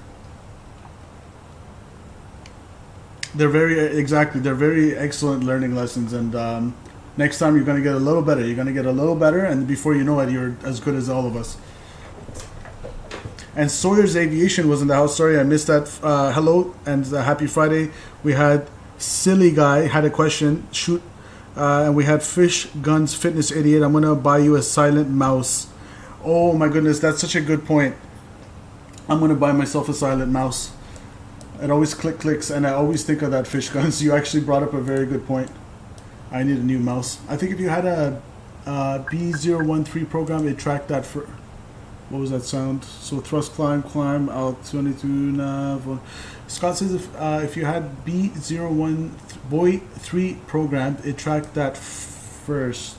They're very excellent learning lessons, and next time you're going to get a little better. You're going to get a little better, and before you know it, you're as good as all of us. And Sawyer's Aviation was in the house. Sorry, I missed that. Hello, and happy Friday. We had Silly Guy had a question. Shoot. And we had Fish Guns Fitness Idiot. I'm going to buy you a silent mouse. Oh my goodness, that's such a good point. I'm going to buy myself a silent mouse. It always clicks, and I always think of that Fish Guns. You actually brought up a very good point. I need a new mouse. I think if you had a B013 program, it tracked that for... What was that sound? So thrust climb, out 22 nav. Scott says if you had B01 Boy 3 programmed, it tracked that first.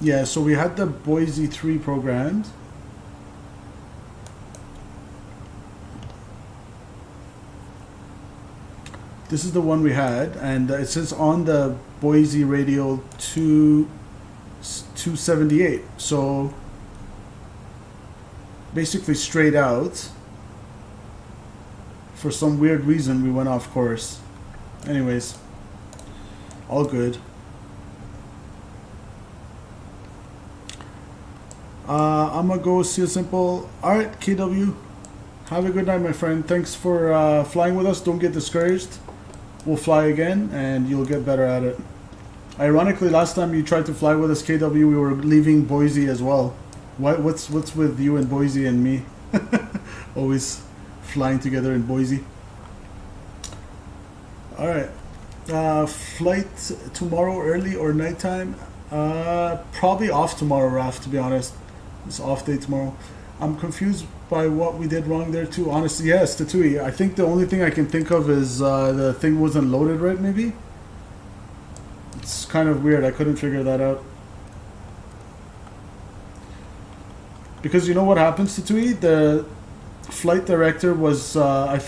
Yeah, so we had the Boise 3 programmed. This is the one we had, and it says on the Boise radio 278. So basically straight out. For some weird reason we went off course. Anyways, all good. I'm gonna go see a simple. Alright, KW, have a good night, my friend. Thanks for flying with us. Don't get discouraged. We'll fly again and you'll get better at it. Ironically, last time you tried to fly with us, KW, we were leaving Boise as well. What's with you and Boise and me? Always flying together in Boise. Alright. Flight tomorrow, early or nighttime? Probably off tomorrow, Raf, to be honest. It's off day tomorrow. I'm confused by what we did wrong there too. Honestly, yes, Tatui. I think the only thing I can think of is the thing wasn't loaded right, maybe? It's kind of weird. I couldn't figure that out. Because you know what happens, Tatui? The flight director was, I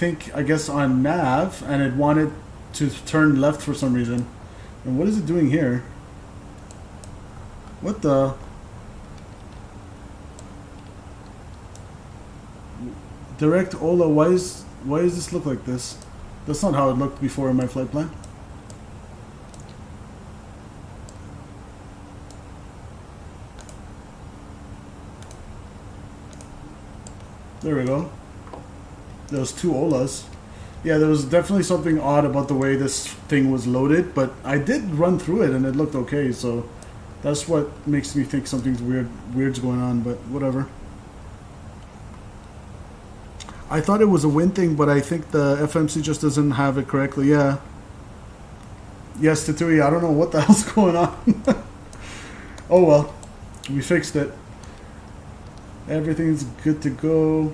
guess on nav, and it wanted to turn left for some reason. And what is it doing here? What the? Direct Ola, why does this look like this? That's not how it looked before in my flight plan. There we go. Those two Olas. Yeah, there was definitely something odd about the way this thing was loaded, but I did run through it and it looked okay, so that's what makes me think something's weird's going on, but whatever. I thought it was a wind thing, but I think the FMC just doesn't have it correctly. Yeah. Yes, Tatui, I don't know what the hell's going on. Oh well, we fixed it. Everything's good to go.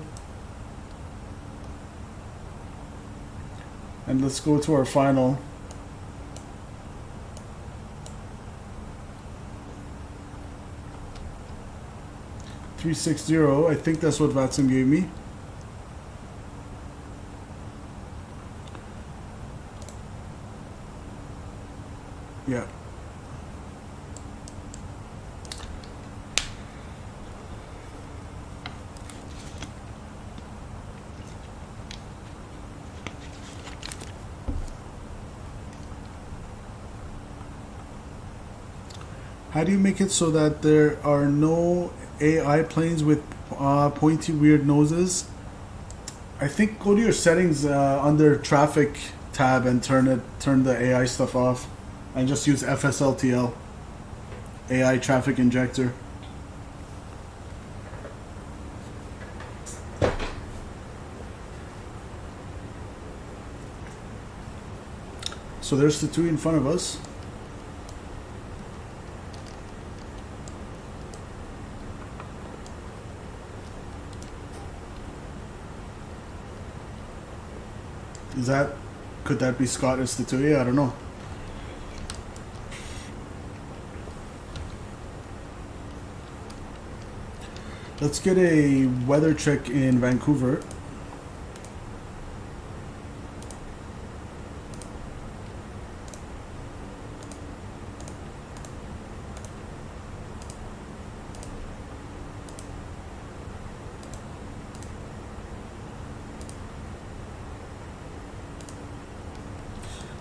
And let's go to our final. $360. I think that's what Watson gave me. Yeah. How do you make it so that there are no AI planes with pointy weird noses? I think go to your settings under traffic tab and turn the AI stuff off, and just use FSLTL, AI traffic injector. So there's the two in front of us. Could that be Scott Institute? I don't know. Let's get a weather check in Vancouver.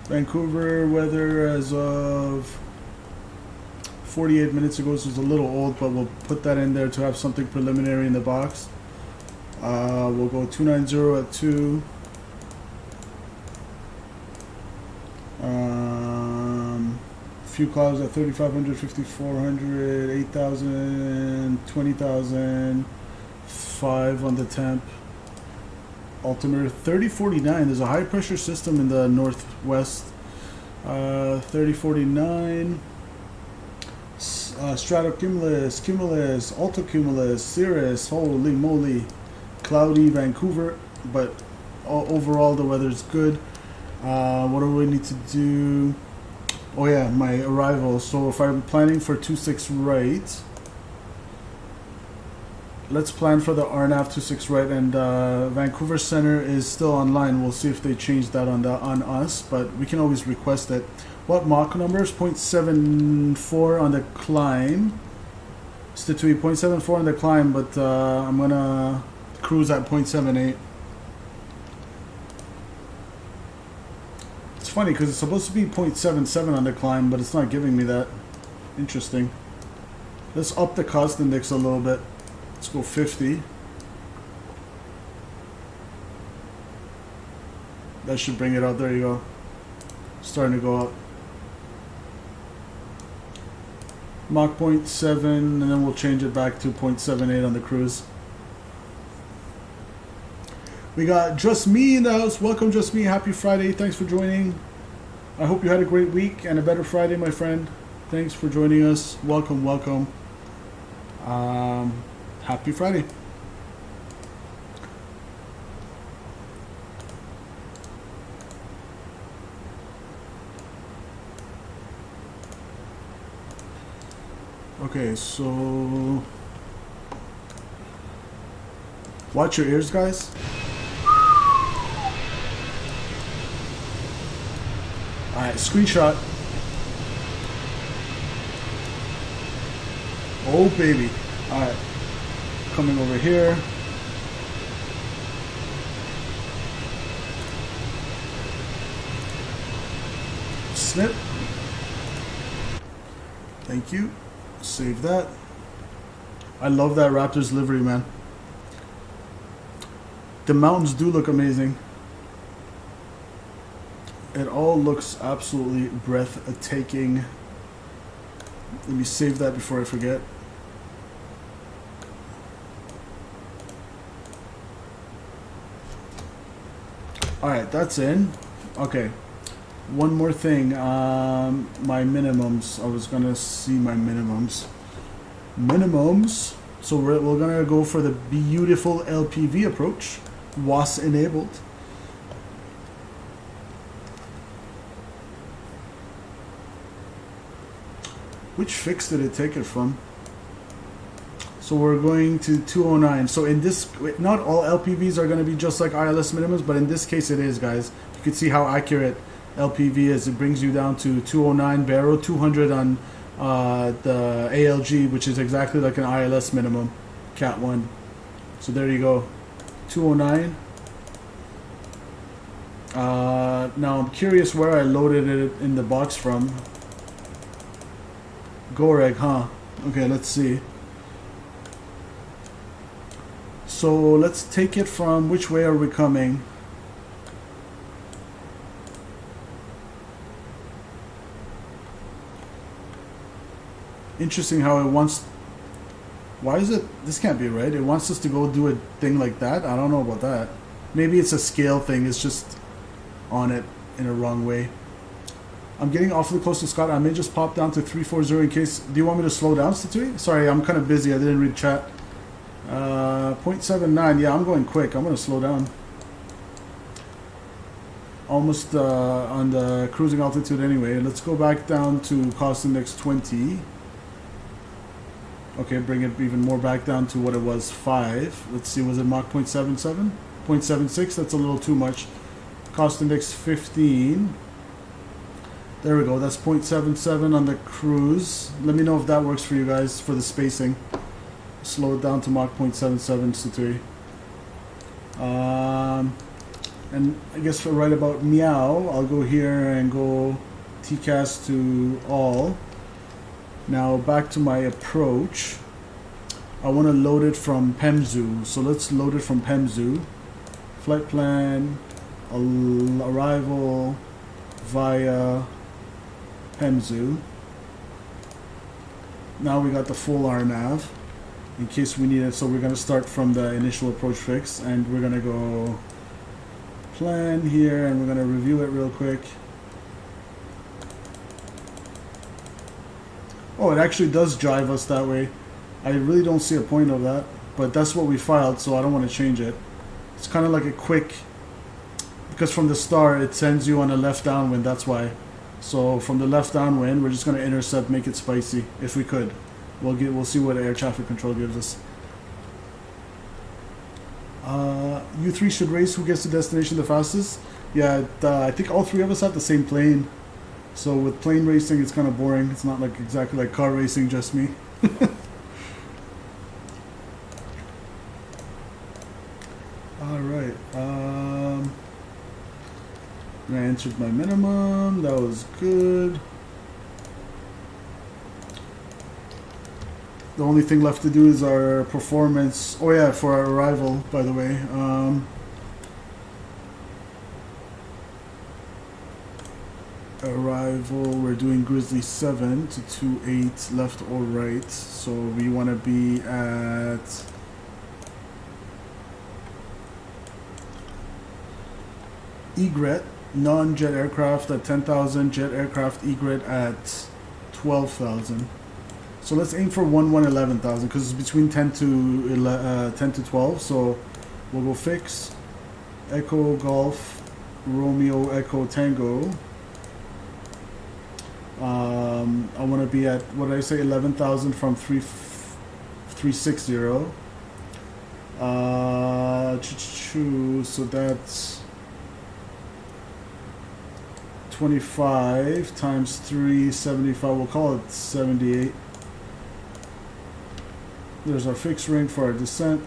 Vancouver weather as of 48 minutes ago, so it's a little old, but we'll put that in there to have something preliminary in the box. We'll go 290 at 2. Few clouds at 3,500, 5,400, 8,000, 20,000, 5 on the temp. Altimeter 3049. There's a high pressure system in the northwest. 3049. Stratocumulus, cumulus, altocumulus, cirrus. Holy moly, cloudy Vancouver, but overall the weather's good. What do we need to do? Oh yeah, my arrival. So if I'm planning for 26 right, let's plan for the RNAV 26 right, and Vancouver Center is still online. We'll see if they change that on us, but we can always request it. What Mach number is 0.74 on the climb? It's the 0.74 on the climb, but I'm gonna cruise at 0.78. It's funny because it's supposed to be 0.77 on the climb, but it's not giving me that. Interesting. Let's up the cost index a little bit. Let's go 50. That should bring it up. There you go. Starting to go up. Mach 0.7, and then we'll change it back to 0.78 on the cruise. We got Just Me in the house. Welcome, Just Me. Happy Friday. Thanks for joining. I hope you had a great week and a better Friday, my friend. Thanks for joining us. Welcome, welcome. Happy Friday. Okay, so watch your ears, guys. Alright, screenshot. Oh baby. Alright. Coming over here. Snip. Thank you. Save that. I love that Raptors livery, man. The mountains do look amazing. It all looks absolutely breathtaking. Let me save that before I forget. Alright, that's in. Okay. One more thing. My minimums. I was gonna see my minimums. Minimums. So we're gonna go for the beautiful LPV approach. WAS enabled. Which fix did it take it from? So we're going to 209. So in this, not all LPVs are going to be just like ILS minimums, but in this case it is, guys. You can see how accurate LPV as it brings you down to 209 barrel, 200 on the ALG, which is exactly like an ILS minimum, Cat 1. So there you go, 209. Now I'm curious where I loaded it in the box from. Goreg, huh? Okay, let's see. So let's take it from, which way are we coming? Interesting how it wants... Why is it... This can't be right. It wants us to go do a thing like that. I don't know about that. Maybe it's a scale thing. It's just on it in a wrong way. I'm getting awfully close to Scott. I may just pop down to 340 in case... Do you want me to slow down, Statui? Sorry, I'm kind of busy. I didn't read chat. 0.79. Yeah, I'm going quick. I'm going to slow down. Almost on the cruising altitude anyway. Let's go back down to cost index 20. Okay, bring it even more back down to what it was, 5. Let's see, was it Mach 0.77? 0.76? That's a little too much. Cost index 15. There we go, that's 0.77 on the cruise. Let me know if that works for you guys for the spacing. Slow it down to Mach 0.77, Saturi. And I guess for right about meow, I'll go here and go TCAS to all. Now back to my approach. I want to load it from PEMZU. So let's load it from PEMZU. Flight plan, arrival via PEMZU. Now we got the full RNAV in case we need it. So we're going to start from the initial approach fix and we're going to go plan here and we're going to review it real quick. Oh, it actually does drive us that way. I really don't see a point of that, but that's what we filed, so I don't want to change it. It's kind of like a quick, because from the start it sends you on a left downwind, that's why. So from the left downwind, we're just going to intercept, make it spicy, if we could. We'll see what air traffic control gives us. You three should race who gets to destination the fastest. Yeah, I think all three of us have the same plane. So with plane racing, it's kind of boring. It's not like exactly like car racing, just me. All right. I entered my minimum. That was good. The only thing left to do is our performance. Oh yeah, for our arrival, by the way. Arrival, we're doing Grizzly 7 to 28 left or right, so we want to be at egret, non-jet aircraft at 10,000, jet aircraft egret at 12,000. So let's aim for 11,000 because it's between 10 to 12, so we'll go fix Echo Golf Romeo Echo Tango. I want to be at, what did I say, 11,000 from 360. So that's 25 times 375. We'll call it 78. There's our fixed ring for our descent.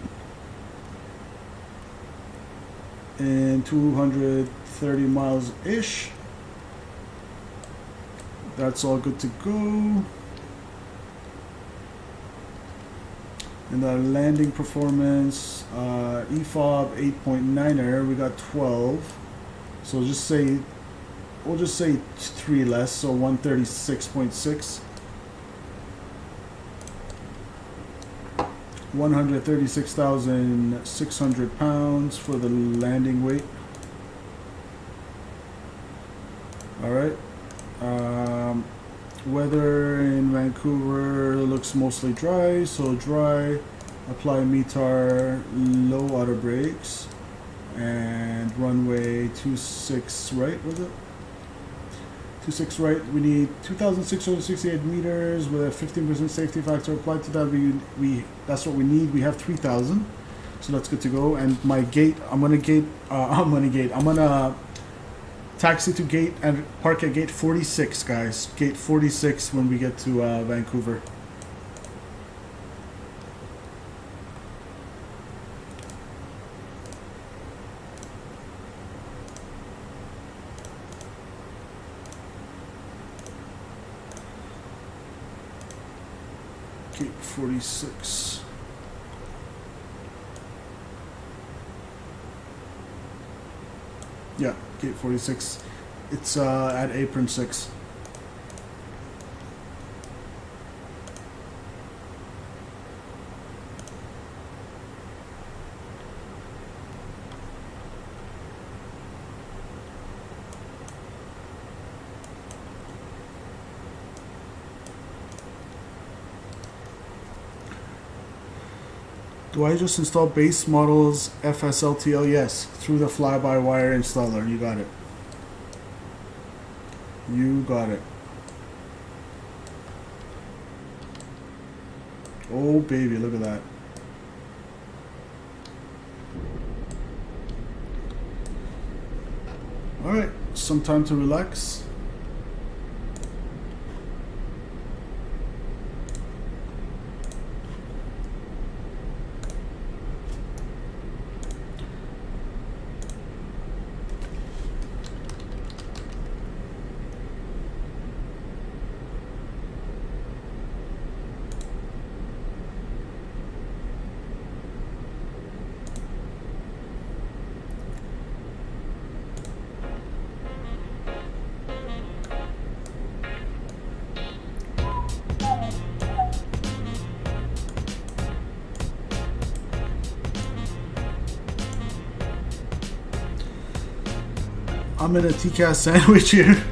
And 230 miles-ish. That's all good to go. And our landing performance, EFOB 8.9er, we got 12. So we'll just say 3 less, so 136.6. 136,600 pounds for the landing weight. All right. Weather in Vancouver looks mostly dry, so dry. Apply METAR, low auto brakes, and runway 26 right, was it? 26 right. We need 2,668 meters with a 15% safety factor applied to that. That's what we need. We have 3,000, so that's good to go. And my gate, I'm gonna taxi to gate and park at gate 46, guys. Gate 46 when we get to Vancouver. Gate 46. Yeah, gate 46. It's at apron 6. Do I just install base models FSLTL? Yes, through the fly-by-wire installer. You got it. You got it. Oh, baby, look at that. All right, some time to relax. I'm in a TCAS sandwich here.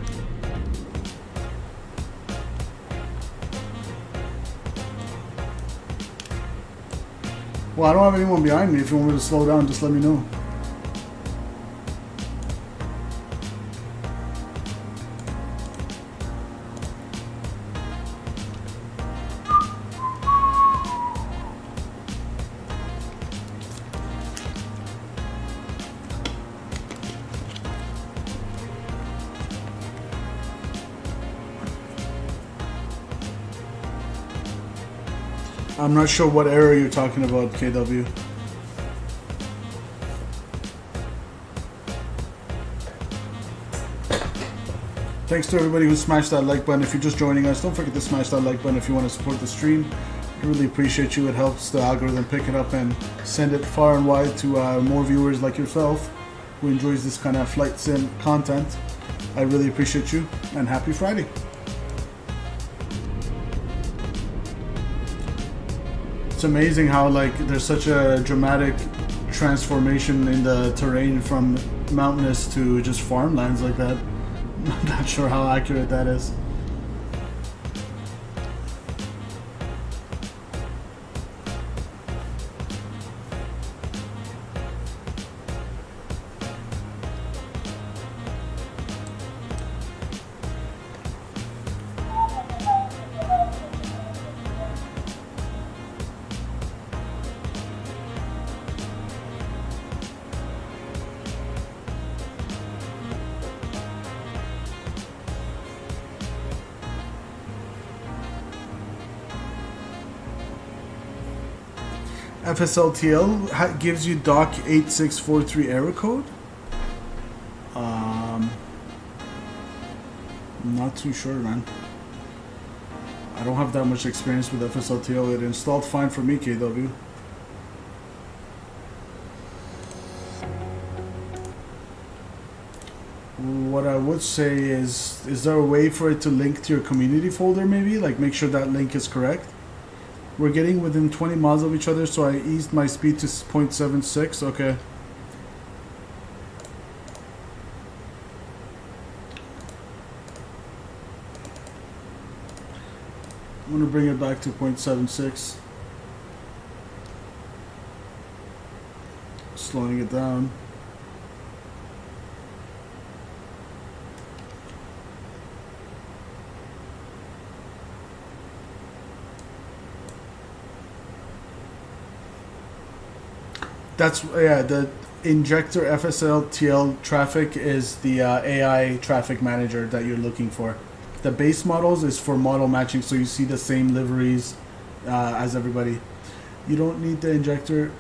Well, I don't have anyone behind me. If you want me to slow down, just let me know. I'm not sure what error you're talking about, KW. Thanks to everybody who smashed that like button. If you're just joining us, don't forget to smash that like button if you want to support the stream. I really appreciate you. It helps the algorithm pick it up and send it far and wide to more viewers like yourself who enjoys this kind of flight sim content. I really appreciate you, and happy Friday. It's amazing how like there's such a dramatic transformation in the terrain from mountainous to just farmlands like that. I'm not sure how accurate that is. FSLTL gives you dock 8643 error code. Not too sure, man. I don't have that much experience with FSLTL. It installed fine for me, KW. What I would say is there a way for it to link to your community folder maybe? Like make sure that link is correct? We're getting within 20 miles of each other, so I eased my speed to 0.76. Okay. I'm going to bring it back to 0.76. Slowing it down. That's, yeah, Injector FSLTL traffic is the AI traffic manager that you're looking for. The base models is for model matching, so you see the same liveries as everybody. You don't need the injector.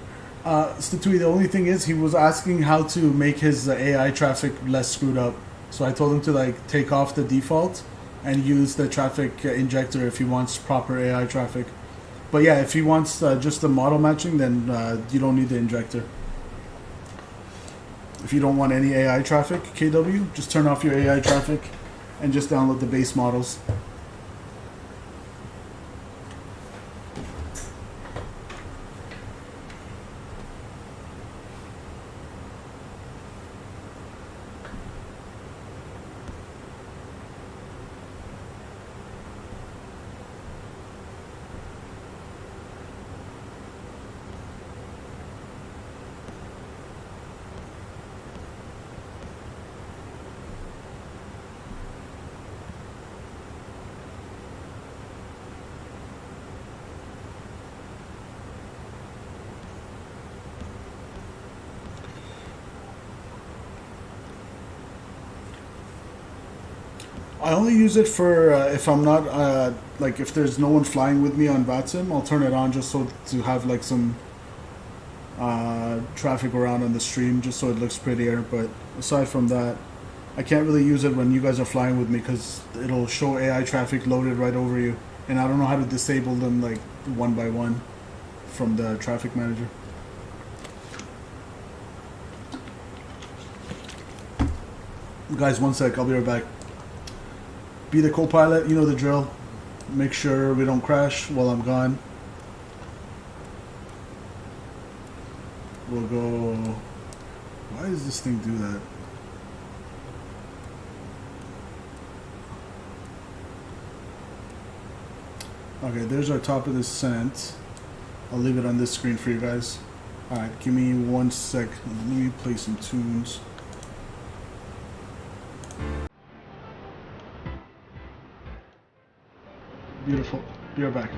Statui, the only thing is he was asking how to make his AI traffic less screwed up. So I told him to like take off the default and use the traffic injector if he wants proper AI traffic. But yeah, if he wants just the model matching, then you don't need the injector. If you don't want any AI traffic, KW, just turn off your AI traffic and just download the base models. I only use it for if I'm not like if there's no one flying with me on VATSIM, I'll turn it on just so to have like some traffic around on the stream, just so it looks prettier. But aside from that, I can't really use it when you guys are flying with me because it'll show AI traffic loaded right over you, and I don't know how to disable them like one by one from the traffic manager. Guys, one sec, I'll be right back. Be the co-pilot, you know the drill. Make sure we don't crash while I'm gone. We'll go... Why does this thing do that? Okay, there's our top of descent. I'll leave it on this screen for you guys. Alright, give me 1 sec. Let me play some tunes. Beautiful. Be right back.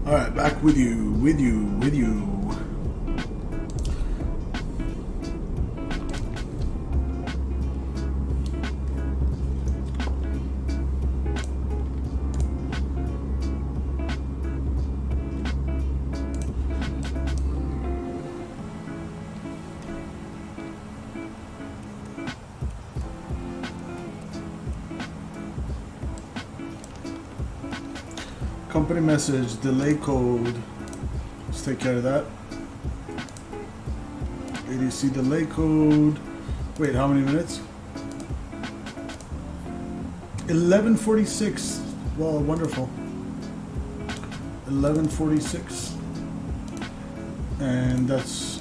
All right, back with you. Company message, delay code. Let's take care of that. ATC delay code. Wait, how many minutes? 11:46. Well, wonderful. 11:46. And that's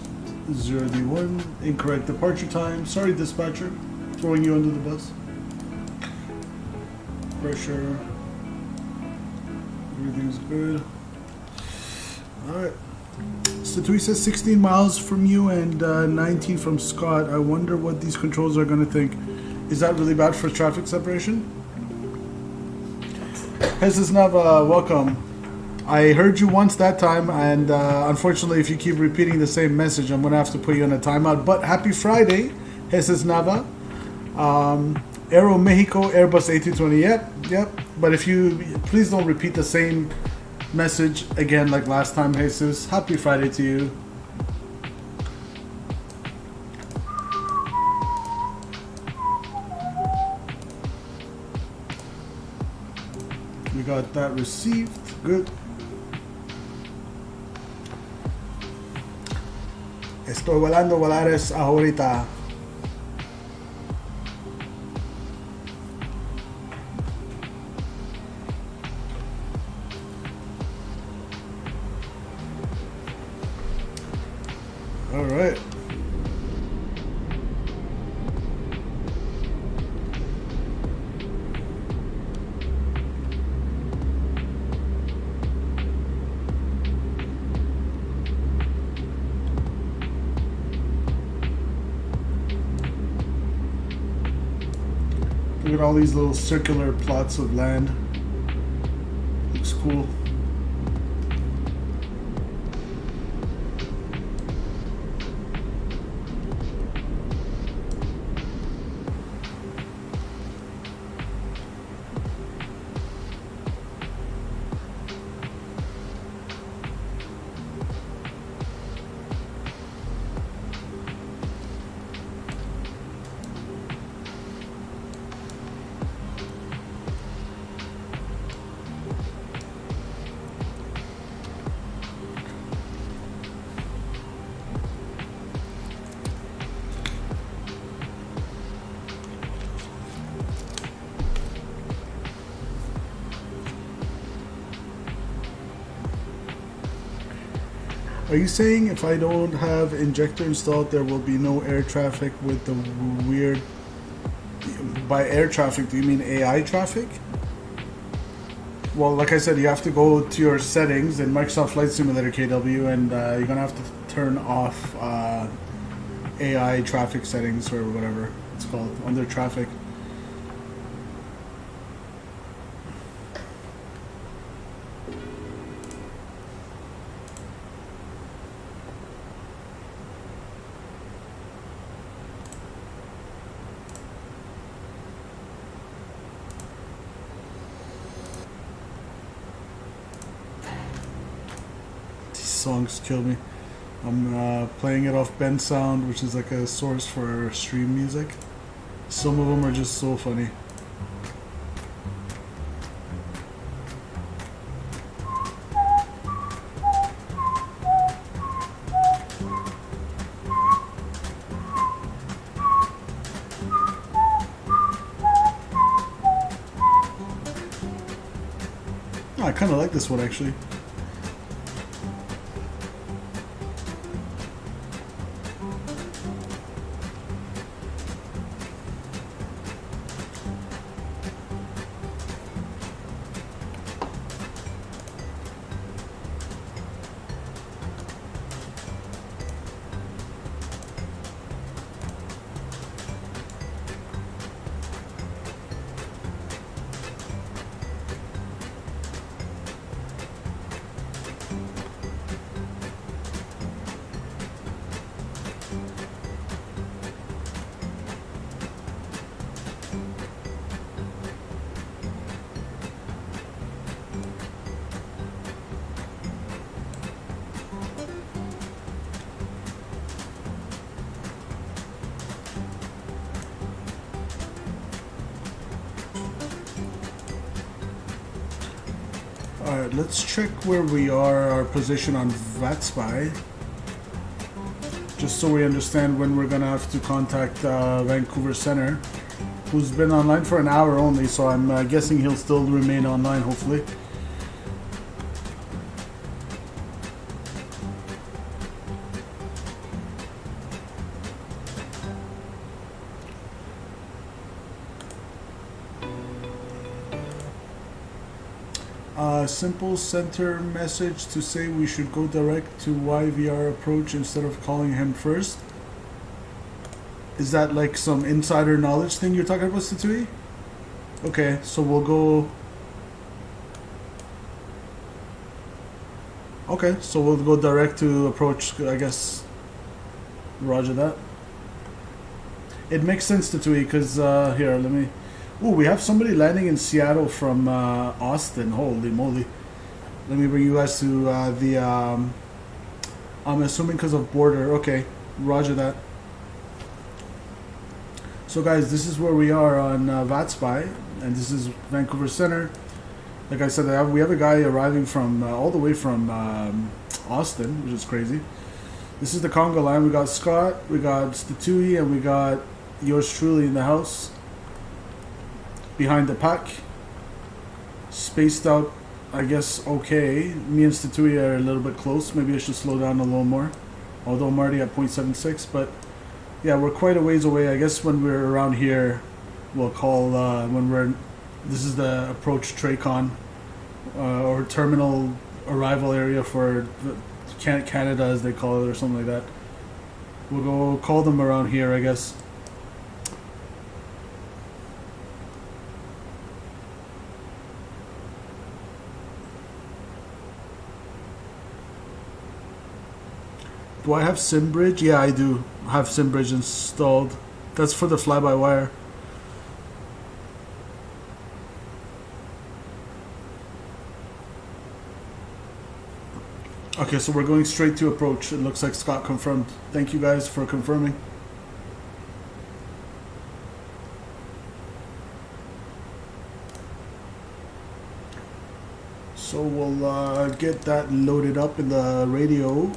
0D1. Incorrect departure time. Sorry, dispatcher. Throwing you under the bus. Pressure. Everything's good. Alright. Satui says 16 miles from you and 19 from Scott. I wonder what these controls are going to think. Is that really bad for traffic separation? Jesus Nava, welcome. I heard you once that time, and unfortunately, if you keep repeating the same message, I'm going to have to put you on a timeout. But happy Friday, Jesus Nava. Aero Mexico Airbus A320. Yep. But if you please don't repeat the same message again like last time, Jesus. Happy Friday to you. We got that received. Good. Estoy volando volares ahorita. All right. Look at all these little circular plots of land. Looks cool. Are you saying if I don't have injector installed, there will be no air traffic with the weird... By air traffic, do you mean AI traffic? Well, like I said, you have to go to your settings in Microsoft Flight Simulator KW, and you're going to have to turn off AI traffic settings or whatever it's called, under traffic. Songs kill me. I'm playing it off Ben Sound, which is like a source for stream music. Some of them are just so funny. I kind of like this one actually. Alright, let's check where we are, our position on VATSPY. Just so we understand when we're gonna have to contact Vancouver Center, who's been online for an hour only, so I'm guessing he'll still remain online, hopefully. Simple center message to say we should go direct to YVR approach instead of calling him first. Is that like some insider knowledge thing you're talking about, Statui? Okay, so we'll go... Okay, so we'll go direct to approach, I guess. Roger that. It makes sense, Statui, because, here, let me... Ooh, we have somebody landing in Seattle from Austin. Holy moly. Let me bring you guys to the... I'm assuming because of border. Okay, roger that. So guys, this is where we are on VATSPY, and this is Vancouver Center. Like I said, we have a guy arriving from all the way from Austin, which is crazy. This is the Congo line. We got Scott, we got Statui, and we got yours truly in the house. Behind the pack. Spaced out, I guess, okay. Me and Statui are a little bit close. Maybe I should slow down a little more. Although I'm already at 0.76, but yeah, we're quite a ways away. I guess when we're around here, we'll call, when we're, this is the approach TRACON, or terminal arrival area for Canada, as they call it, or something like that. We'll go call them around here, I guess. Do I have SimBridge? Yeah, I do have SimBridge installed. That's for the fly-by-wire. Okay, so we're going straight to approach. It looks like Scott confirmed. Thank you guys for confirming. So we'll get that loaded up in the radio.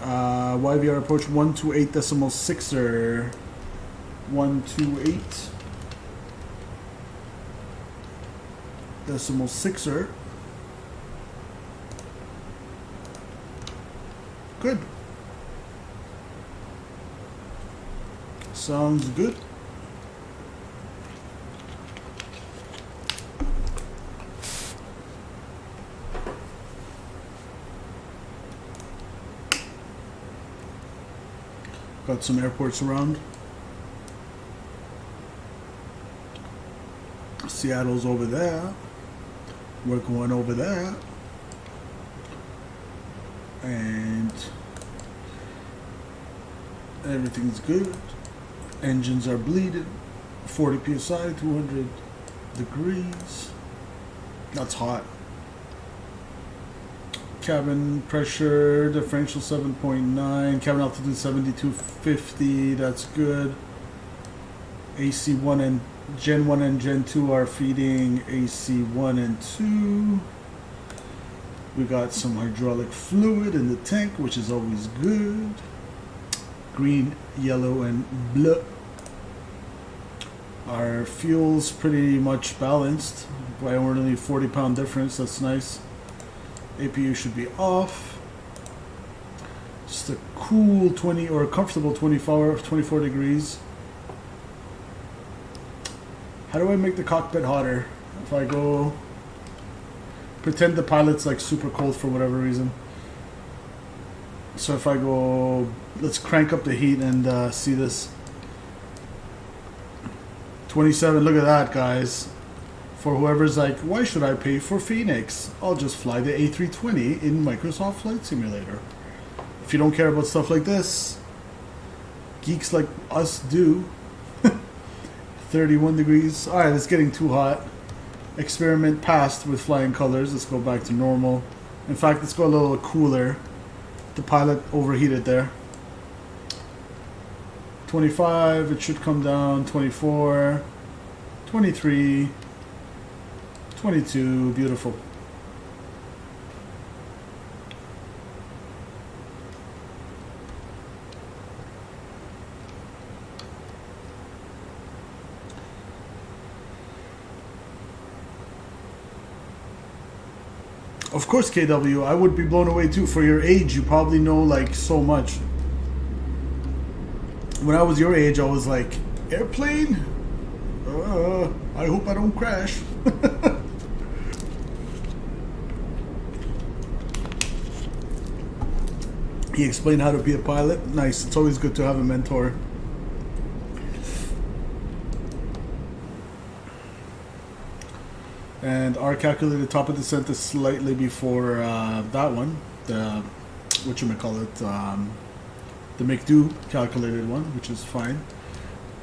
YVR approach 128.6er. 128.6er. Good. Sounds good. Got some airports around. Seattle's over there. We're going over there. And everything's good. Engines are bleeding. 40 psi, 200 degrees. That's hot. Cabin pressure differential 7.9. Cabin altitude 7250. That's good. AC1 and Gen 1 and Gen 2 are feeding AC1 and 2. We got some hydraulic fluid in the tank, which is always good. Green, yellow, and blue. Our fuel's pretty much balanced by only 40-pound difference. That's nice. APU should be off. Just a cool 20 or a comfortable 24 degrees. How do I make the cockpit hotter? If I go pretend the pilot's like super cold for whatever reason. So if I go, let's crank up the heat and see this. 27, look at that, guys. For whoever's like, why should I pay for Fenix? I'll just fly the A320 in Microsoft Flight Simulator. If you don't care about stuff like this, geeks like us do. 31 degrees. Alright, it's getting too hot. Experiment passed with flying colors. Let's go back to normal. In fact, let's go a little cooler. The pilot overheated there. 25, it should come down. 24, 23, 22, beautiful. Of course, KW. I would be blown away too. For your age, you probably know like so much. When I was your age, I was like, airplane? I hope I don't crash. He explained how to be a pilot. Nice. It's always good to have a mentor. And our calculated top of descent is slightly before that one. The whatchamacallit, the McDo calculated one, which is fine.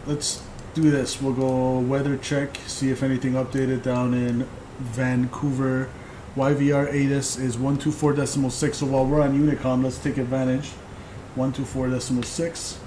Let's do this. We'll go weather check, see if anything updated down in Vancouver. YVR ATIS is 124.6. So while we're on Unicom, let's take advantage. 124.6.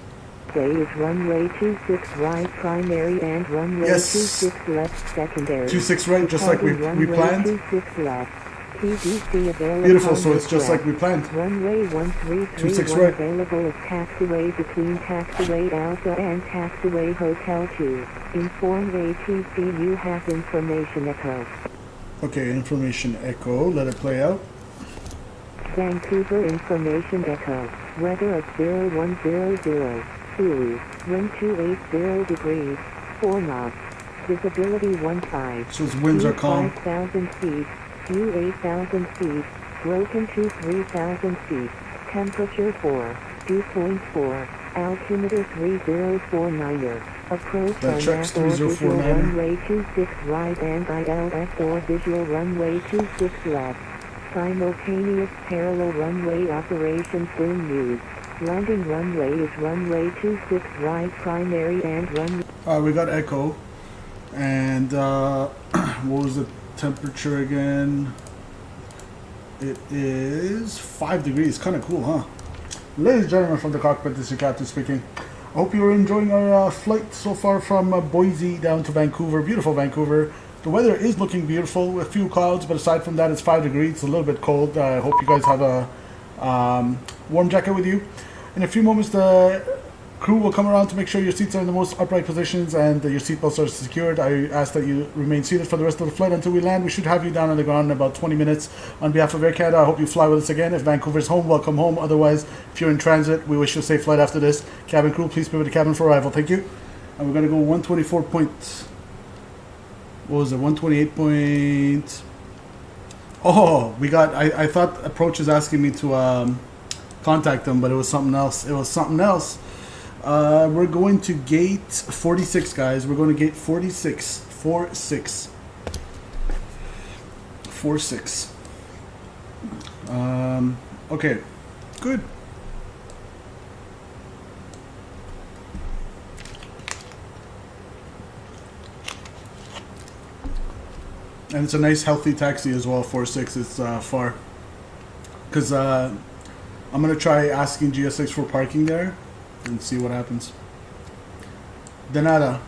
Is runway 26 right primary and runway 26 left secondary. 26 right, just like we planned. 26 left. TDC available. Beautiful, so it's just like we planned. Runway 1331 right. available as taxiway between taxiway Alpha and taxiway Hotel 2. Inform ATC you have information echo. Okay, information echo. Let it play out. Vancouver information echo. Weather at 0100. Wind 280 degrees, 4 knots. Visibility 15. So its winds are calm. 5,000 feet, view 8,000 feet, broken to 3,000 feet. Temperature 4, dew point 4, altimeter 3049er. Approach That on checks map or visual 3049er. runway 26 right and ILS or visual runway 26 left. Simultaneous parallel runway operations being used. Landing runway is runway 26 right primary and runway. We got echo. And what was the temperature again? It is 5 degrees. Kind of cool, huh? Ladies and gentlemen from the cockpit, this is your captain speaking. I hope you're enjoying our flight so far from Boise down to Vancouver. Beautiful Vancouver. The weather is looking beautiful with a few clouds, but aside from that, it's 5 degrees. It's a little bit cold. I hope you guys have a warm jacket with you. In a few moments, the crew will come around to make sure your seats are in the most upright positions and your seatbelts are secured. I ask that you remain seated for the rest of the flight until we land. We should have you down on the ground in about 20 minutes. On behalf of Air Canada, I hope you fly with us again. If Vancouver's home, welcome home. Otherwise, if you're in transit, we wish you a safe flight after this. Cabin crew, please prepare the cabin for arrival. Thank you. And we're going to go 124 point... What was it? 128 point... Oh, we got... I thought Approach is asking me to contact them, but it was something else. We're going to gate 46, guys. We're going to gate 46. 46. 46. Okay. Good. And it's a nice, healthy taxi as well. 46. It's far. Because I'm going to try asking GSX for parking there and see what happens. De nada.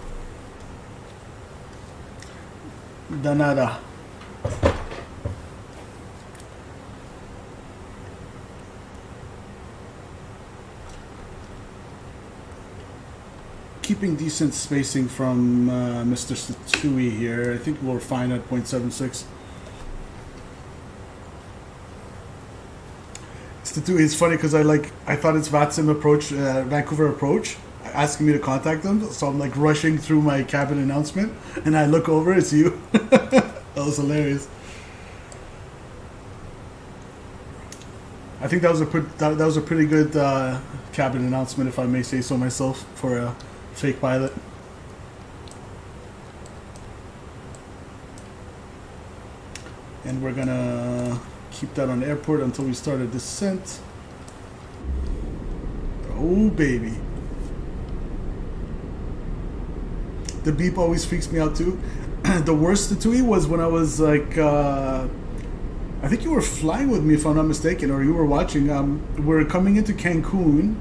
Keeping decent spacing from Mr. Satsui here. I think we're fine at 0.76. It's funny because I thought it's VATSIM approach, Vancouver approach, asking me to contact them. So I'm like rushing through my cabin announcement, and I look over, it's you. That was hilarious. I think that was a pretty good cabin announcement, if I may say so myself, for a fake pilot. And we're gonna keep that on airport until we start a descent. Oh baby. The beep always freaks me out too. The worst Tatooine was when I was like I think you were flying with me if I'm not mistaken, or you were watching. We're coming into Cancun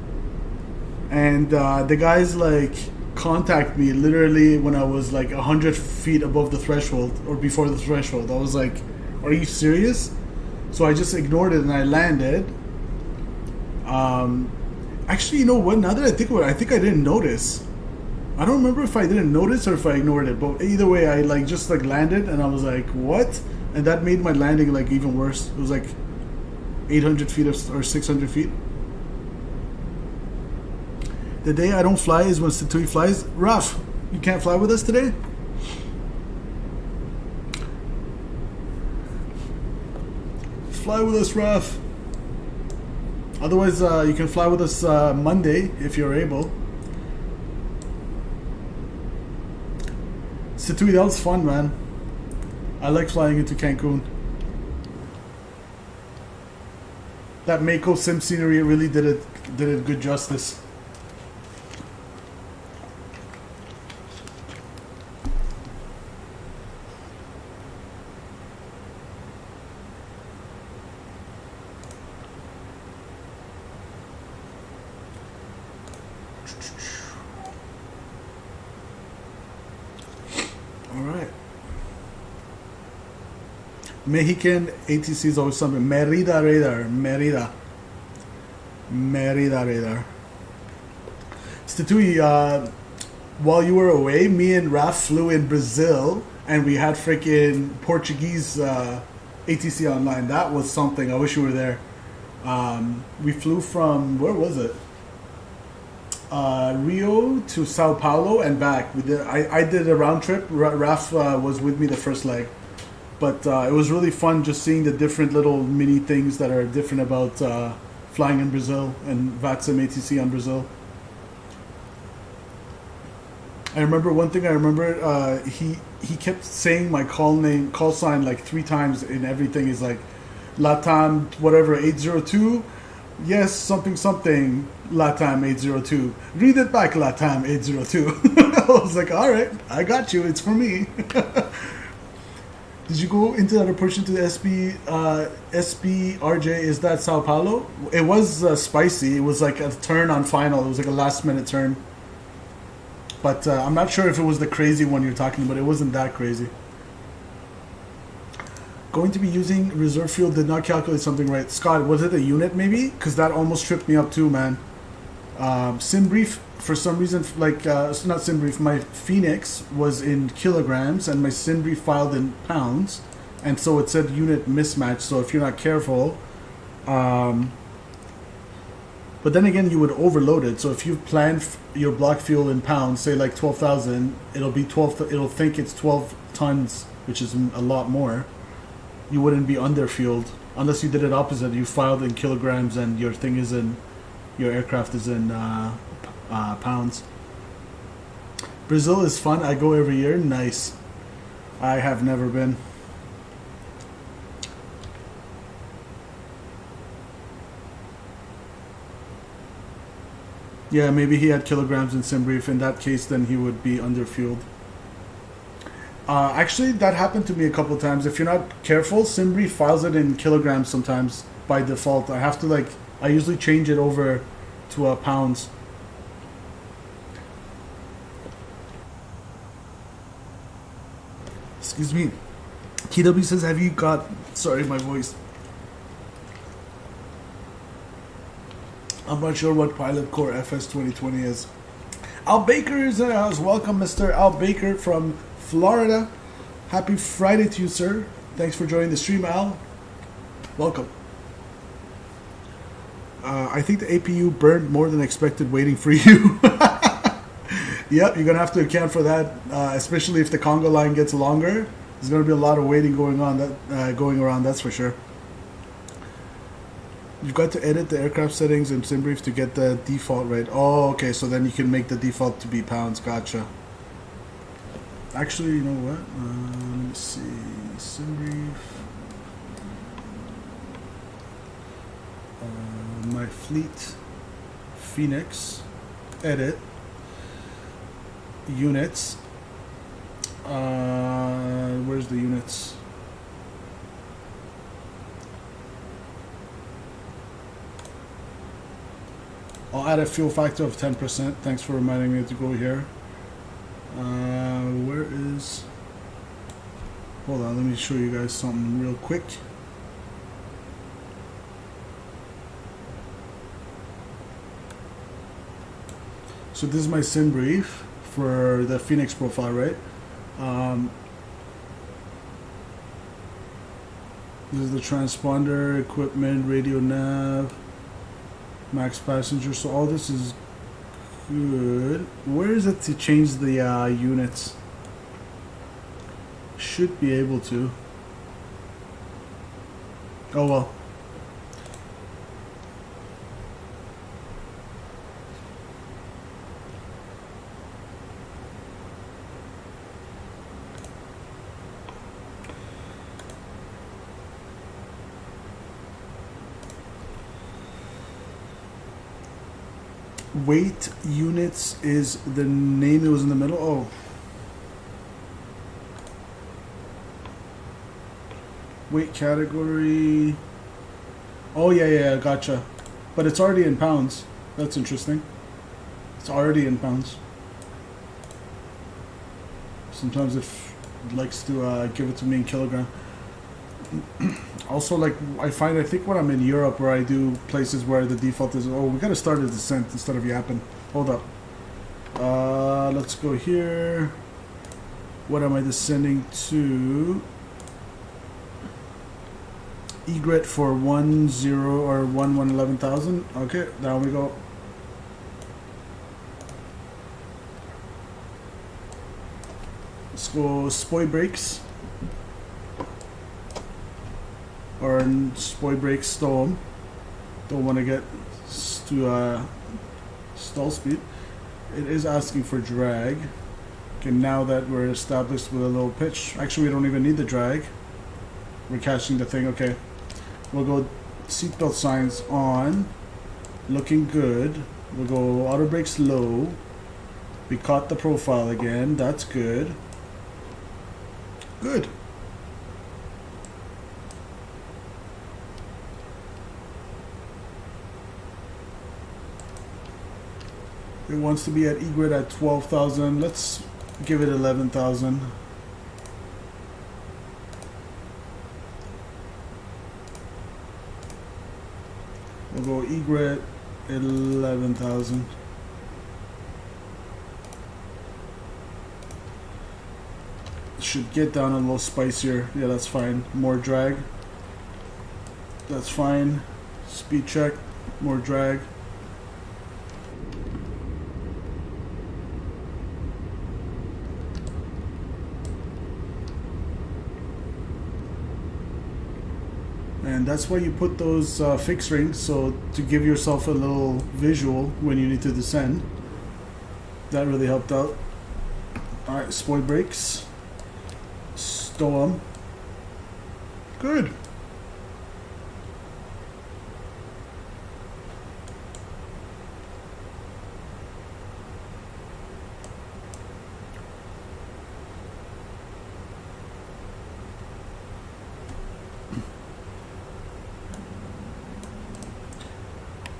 and the guys like contact me literally when I was like 100 feet above the threshold or before the threshold. I was like, are you serious? So I just ignored it and I landed. Actually, you know what? Now that I think about it, I think I didn't notice. I don't remember if I didn't notice or if I ignored it. But either way, I just landed and I was like, what? And that made my landing like even worse. It was like 800 feet or 600 feet. The day I don't fly is when Statui flies. Raf, you can't fly with us today? Fly with us, Raf. Otherwise, you can fly with us Monday if you're able. Statui, that was fun, man. I like flying into Cancun. That Mako sim scenery really did it good justice. Mexican ATC is always something. Merida radar. Merida radar. Statui, while you were away, me and Raf flew in Brazil, and we had freaking Portuguese ATC online. That was something. I wish you were there. We flew from, where was it? Rio to Sao Paulo and back. I did a round trip. Raf was with me the first leg. But it was really fun just seeing the different little mini things that are different about flying in Brazil and VATSIM ATC on Brazil. I remember one thing. He kept saying my call sign like 3 times in everything. Is like Latam whatever 802. Yes, something Latam 802. Read it back, Latam 802. I was like, all right, I got you. It's for me. Did you go into that approach into the SBRJ? Is that Sao Paulo? It was spicy. It was like a turn on final. It was like a last minute turn. But I'm not sure if it was the crazy one you're talking about. It wasn't that crazy. Going to be using reserve fuel, did not calculate something right. Scott, was it a unit maybe? Because that almost tripped me up too, man. SimBrief, for some reason, like, not SimBrief, my Fenix was in kilograms and my SimBrief filed in pounds. And so it said unit mismatch, so if you're not careful... but then again, you would overload it. So if you plan your block fuel in pounds, say like 12,000, it'll think it's 12 tons, which is a lot more. You wouldn't be underfueled unless you did it opposite. You filed in kilograms and your aircraft is in pounds. Brazil is fun. I go every year. Nice. I have never been. Yeah, maybe he had kilograms in SimBrief. In that case, then he would be underfueled. Actually, that happened to me a couple times. If you're not careful, SimBrief files it in kilograms sometimes by default. I have to I usually change it over to pounds. Excuse me. KW says, have you got... Sorry, my voice. I'm not sure what Pilot Core FS 2020 is. Al Baker is in the house. Welcome, Mr. Al Baker from Florida. Happy Friday to you, sir. Thanks for joining the stream, Al. Welcome. I think the APU burned more than expected waiting for you. Yep, you're going to have to account for that, especially if the Congo line gets longer. There's going to be a lot of waiting going around, that's for sure. You've got to edit the aircraft settings in SimBrief to get the default right. Oh, okay, so then you can make the default to be pounds. Gotcha. Actually, you know what? Let me see. SimBrief. My fleet. Fenix. Edit. Units. Where's the units? I'll add a fuel factor of 10%. Thanks for reminding me to go here. Where is... Hold on, let me show you guys something real quick. So this is my SimBrief for the Fenix profile, right? This is the transponder, equipment, radio nav, max passenger. So all this is good. Where is it to change the units? Should be able to. Oh well. Weight units is the name. It was in the middle. Oh. Weight category. Oh yeah, gotcha. But it's already in pounds. That's interesting. It's already in pounds. Sometimes it likes to give it to me in kilogram. Also, like I think when I'm in Europe, where I do places where the default is, oh, we gotta start a descent instead of yapping. Hold up. Let's go here. What am I descending to? Egret for 10 or 11,000. Okay, down we go. Let's go spoy brakes. Or spoy brakes storm. Don't want to get to stall speed. It is asking for drag. Okay, now that we're established with a little pitch. Actually, we don't even need the drag. We're catching the thing. Okay. We'll go seatbelt signs on. Looking good. We'll go auto brakes low. We caught the profile again. That's good. Good. It wants to be at Egret at 12,000. Let's give it 11,000. We'll go Egret 11,000. Should get down a little spicier. Yeah, that's fine. More drag. That's fine. Speed check. More drag. And that's why you put those fixed rings, so to give yourself a little visual when you need to descend. That really helped out. Alright, spoil brakes. Stow 'em. Good.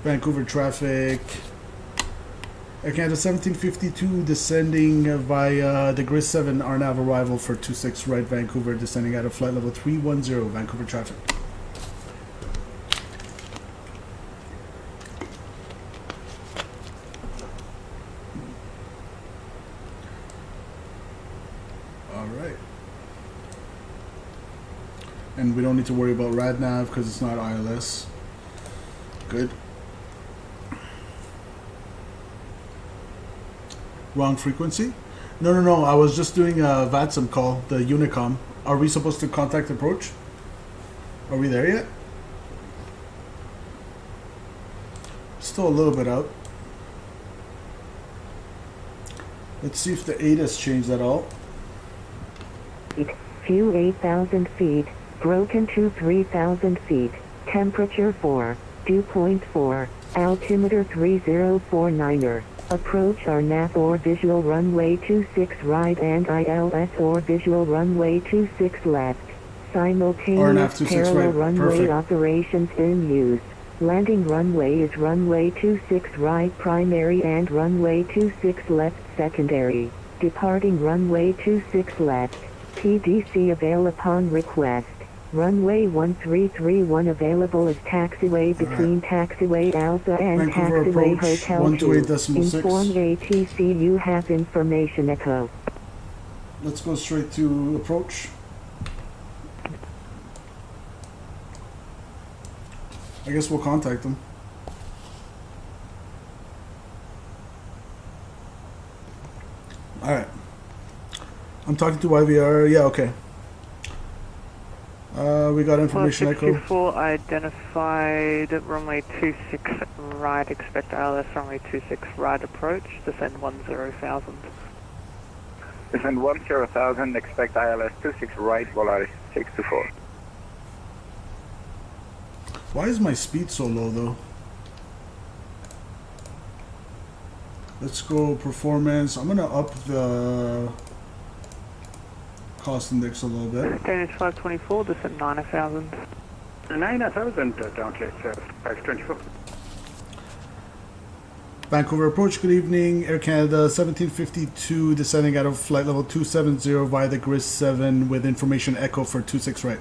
Vancouver traffic. Again, the 1752 descending via the Gris 7 RNAV arrival for 26 right Vancouver, descending at a flight level 310, Vancouver traffic. Alright. And we don't need to worry about RadNav because it's not ILS. Good. Wrong frequency? No. I was just doing a VATSIM call, the Unicom. Are we supposed to contact approach? Are we there yet? Still a little bit out. Let's see if the ATIS changed at all. View 8,000 feet, broken to 3,000 feet, temperature 4, dew point 4, altimeter 3049er. Approach RNAV or visual runway 26 right and ILS or visual runway 26 left. Simultaneous parallel runway Perfect. Operations in use. Landing runway is runway 26 right primary and runway 26 left secondary. Departing runway 26 left. PDC avail upon request. Runway 1331 available as taxiway between taxiway Alpha and Vancouver taxiway approach, Hotel 2. 128.6. Inform ATC you have information echo. Let's go straight to approach. I guess we'll contact them. Alright. I'm talking to YVR. Yeah, okay. We got information echo. 64 identified, runway 26 right, expect ILS runway 26 right approach, descend 10,000. Descend 10,000, expect ILS 26 right, Volaris 624. Why is my speed so low though? Let's go performance. I'm gonna up the cost index a little bit. Danish 524, descend 9,000. 9,000 down to 524. Vancouver approach, good evening. Air Canada 1752 descending out of flight level 270 via the GRIS 7 with information echo for 26 right.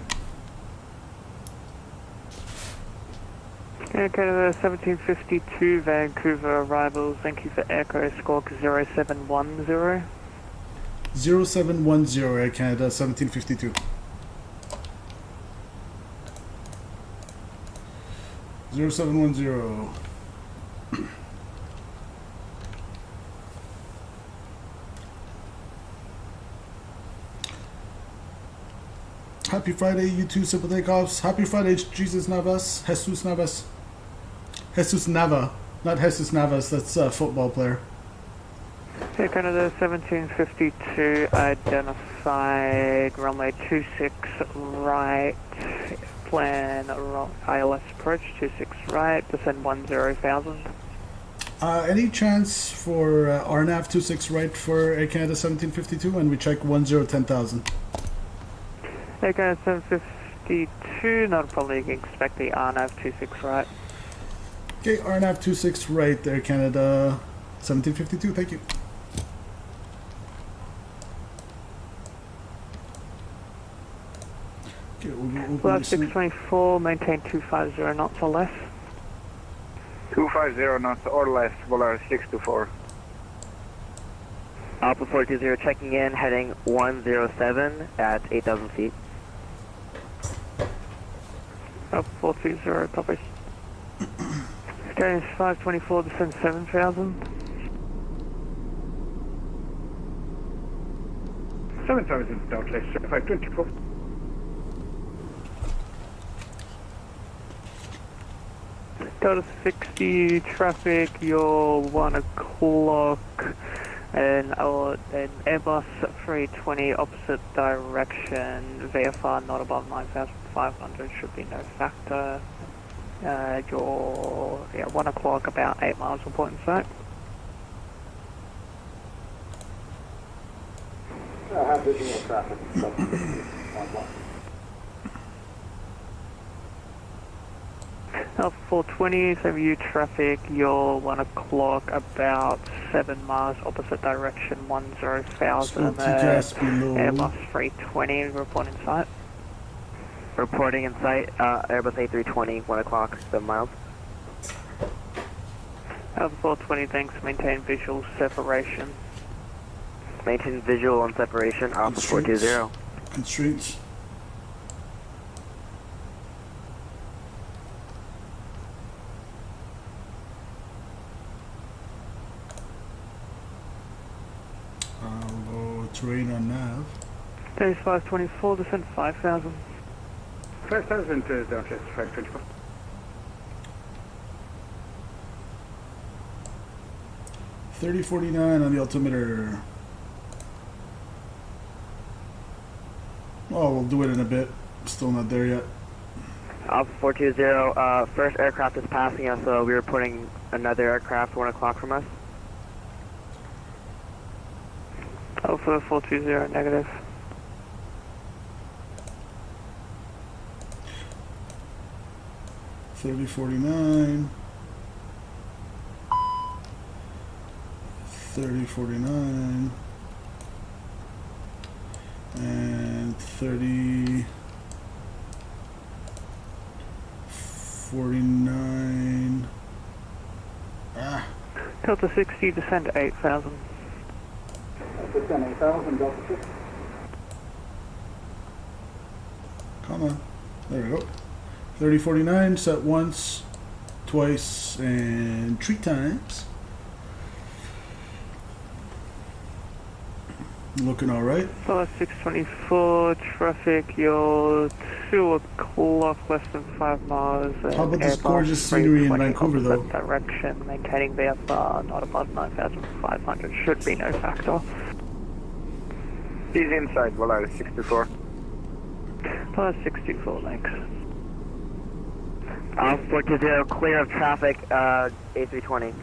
Air Canada 1752 Vancouver arrivals, thank you for echo, squawk 0710. 0710 Air Canada 1752. Zero 0710. Happy Friday, you two simple takeoffs. Happy Friday, Jesus Navas, Jesus Navas, Jesus Nava, not Jesus Navas. That's a football player. Air Canada 1752 identified, runway 26 right, plan ILS approach 26 right, descend 10,000. Any chance for RNAV 26 right for Air Canada 1752 and we check 10,000? Air Canada 752, not a problem, you can expect the RNAV 26 right. Okay, RNAV 26 right, Air Canada 1752, thank you. Okay, we'll go Flight 624, maintain 250 knots or less. 250 knots or less, Volaris 624. Alpha 420 checking in, heading 107 at 8,000 feet. Alpha 420, copy. Danish 524, descend 7,000. 7,000 down to 524. Delta 60 traffic, you're 1 o'clock and Airbus 320 opposite direction, VFR not above 9,500 should be no factor. You're 1 o'clock, about 8 miles from point in sight. I have visual traffic. Alpha 420, so view traffic, you're 1 o'clock, about 7 miles opposite direction, 10,000. Airbus 320, report in sight. Reporting in sight, Airbus A320, 1 o'clock, 7 miles. Alpha 420, thanks, maintain visual separation. Maintain visual on separation, Alpha 420. Constraints. Terrain on nav. Days 524, descend 5,000. 5,000 down to 524. $30.49 on the altimeter. Oh, we'll do it in a bit. Still not there yet. Alpha 420, first aircraft is passing us, so we're reporting another aircraft 1 o'clock from us. Alpha 420, negative. $30.49. $30.49. And $30.49. Delta 60, descend 8,000. Descend 8,000, Delta 60. Come on. There we go. 3049, set once, twice, and 3 times. Looking all right. 624 traffic, you're 2 o'clock, less than 5 miles. How about this gorgeous scenery in Vancouver, though? Direction, maintaining VFR, not above 9,500, should be no factor. He's inside, Volaris 64. Plus 64, thanks. 420, clear of traffic, A320.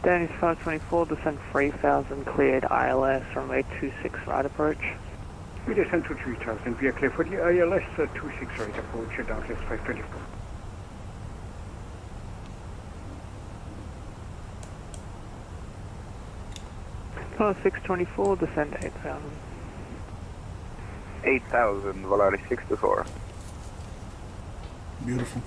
Danny's 524, descend 3000, cleared ILS, runway 26 right approach. We descend to 3000, we are clear for the ILS 26 right approach, down to 524. Plus 624, descend 8000. 8000, Volaris 64. Beautiful.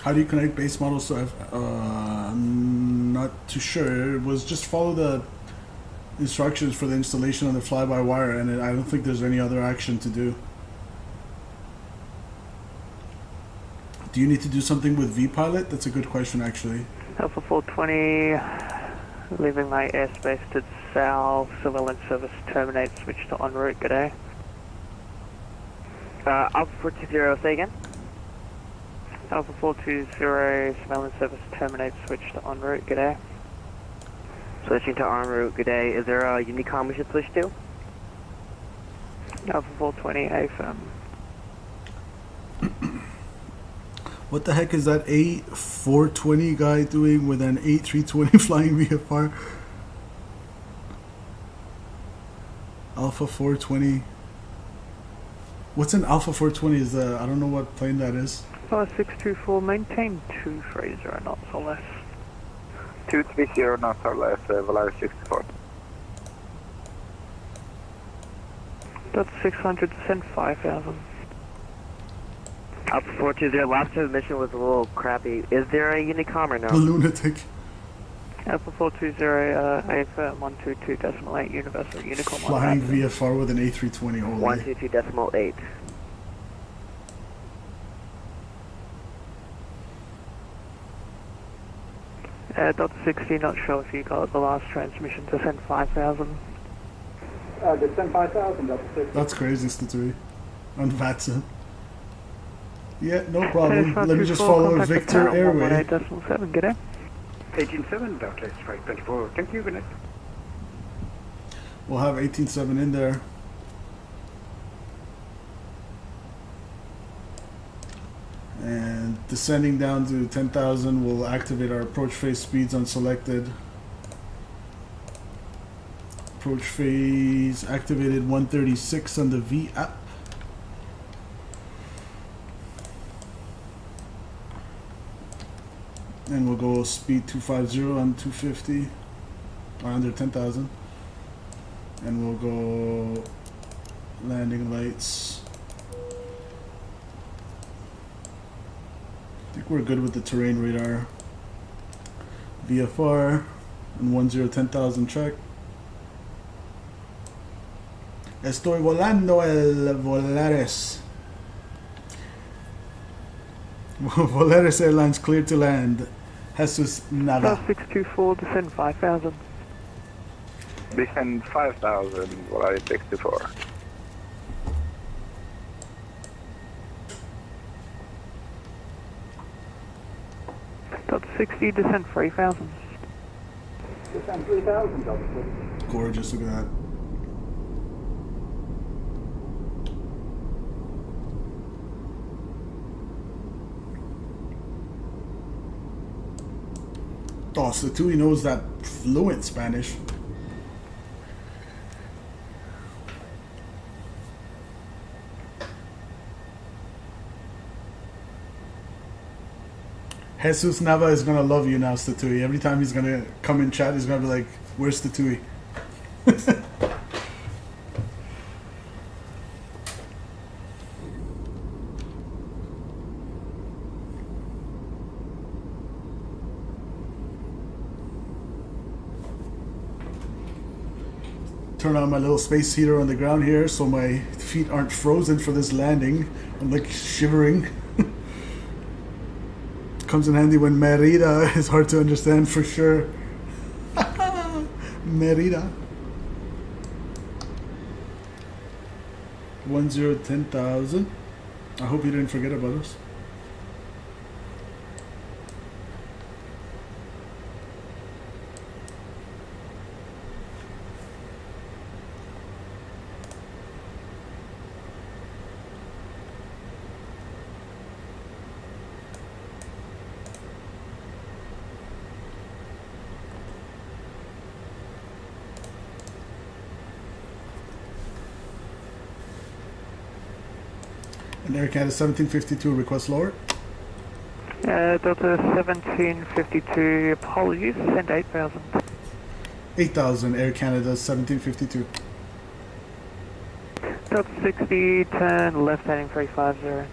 How do you connect base models to I'm not too sure. It was just follow the instructions for the installation on the fly-by-wire, and I don't think there's any other action to do. Do you need to do something with vPilot? That's a good question, actually. Alpha 420, leaving my airspace to south, surveillance service terminate, switch to en route, good day. Alpha 420, say again? Alpha 420, surveillance service terminate, switch to en route, good day. Switching to en route, good day. Is there a Unicom we should switch to? Alpha 420, AFM. What the heck is that A420 guy doing with an A320 flying VFR? Alpha 420. What's an Alpha 420? Is I don't know what plane that is. 624, maintain 230 knots or less. 230 knots or less, Volaris 64. That's 600, descend 5000. Alpha 420, last transmission was a little crappy. Is there a Unicom or no? The lunatic. Alpha 420, AFM 122.8, Universal Unicom. Flying VFR with an A320, holy. 122.8. Dot 60, not sure if you got the last transmission, descend 5000. Descend 5000, Dr. 60. That's crazy, Stuttery. On VATSA. Yeah, no problem. Let me just follow Victor Airway. 118.7, good day. 187, Dr. 524, thank you, good night. We'll have 18.7 in there. And descending down to 10,000, we'll activate our approach phase speeds on selected. Approach phase activated 136 on the V app. And we'll go speed 250 on 250, or under 10,000. And we'll go landing lights. I think we're good with the terrain radar. VFR and 10,000 check. Estoy volando el Volaris. Volaris Airlines cleared to land. Jesus nada. 624, descend 5000. Descend 5000, Volaris 64. Dot 60, descend 3000. Descend 3000, Dr. 60. Gorgeous, look at that. Oh, so too he knows that fluent Spanish. Jesus Nava is gonna love you now, Statui. Every time he's gonna come in chat, he's gonna be like, "Where's Statui?" Turn on my little space heater on the ground here so my feet aren't frozen for this landing. I'm like shivering. Comes in handy when Merida is hard to understand for sure. Merida. 10,000. I hope you didn't forget about us. And Air Canada 1752, request lower. Delta 1752, apologies, send 8,000. 8,000, Air Canada 1752. Delta 60, turn left heading 350.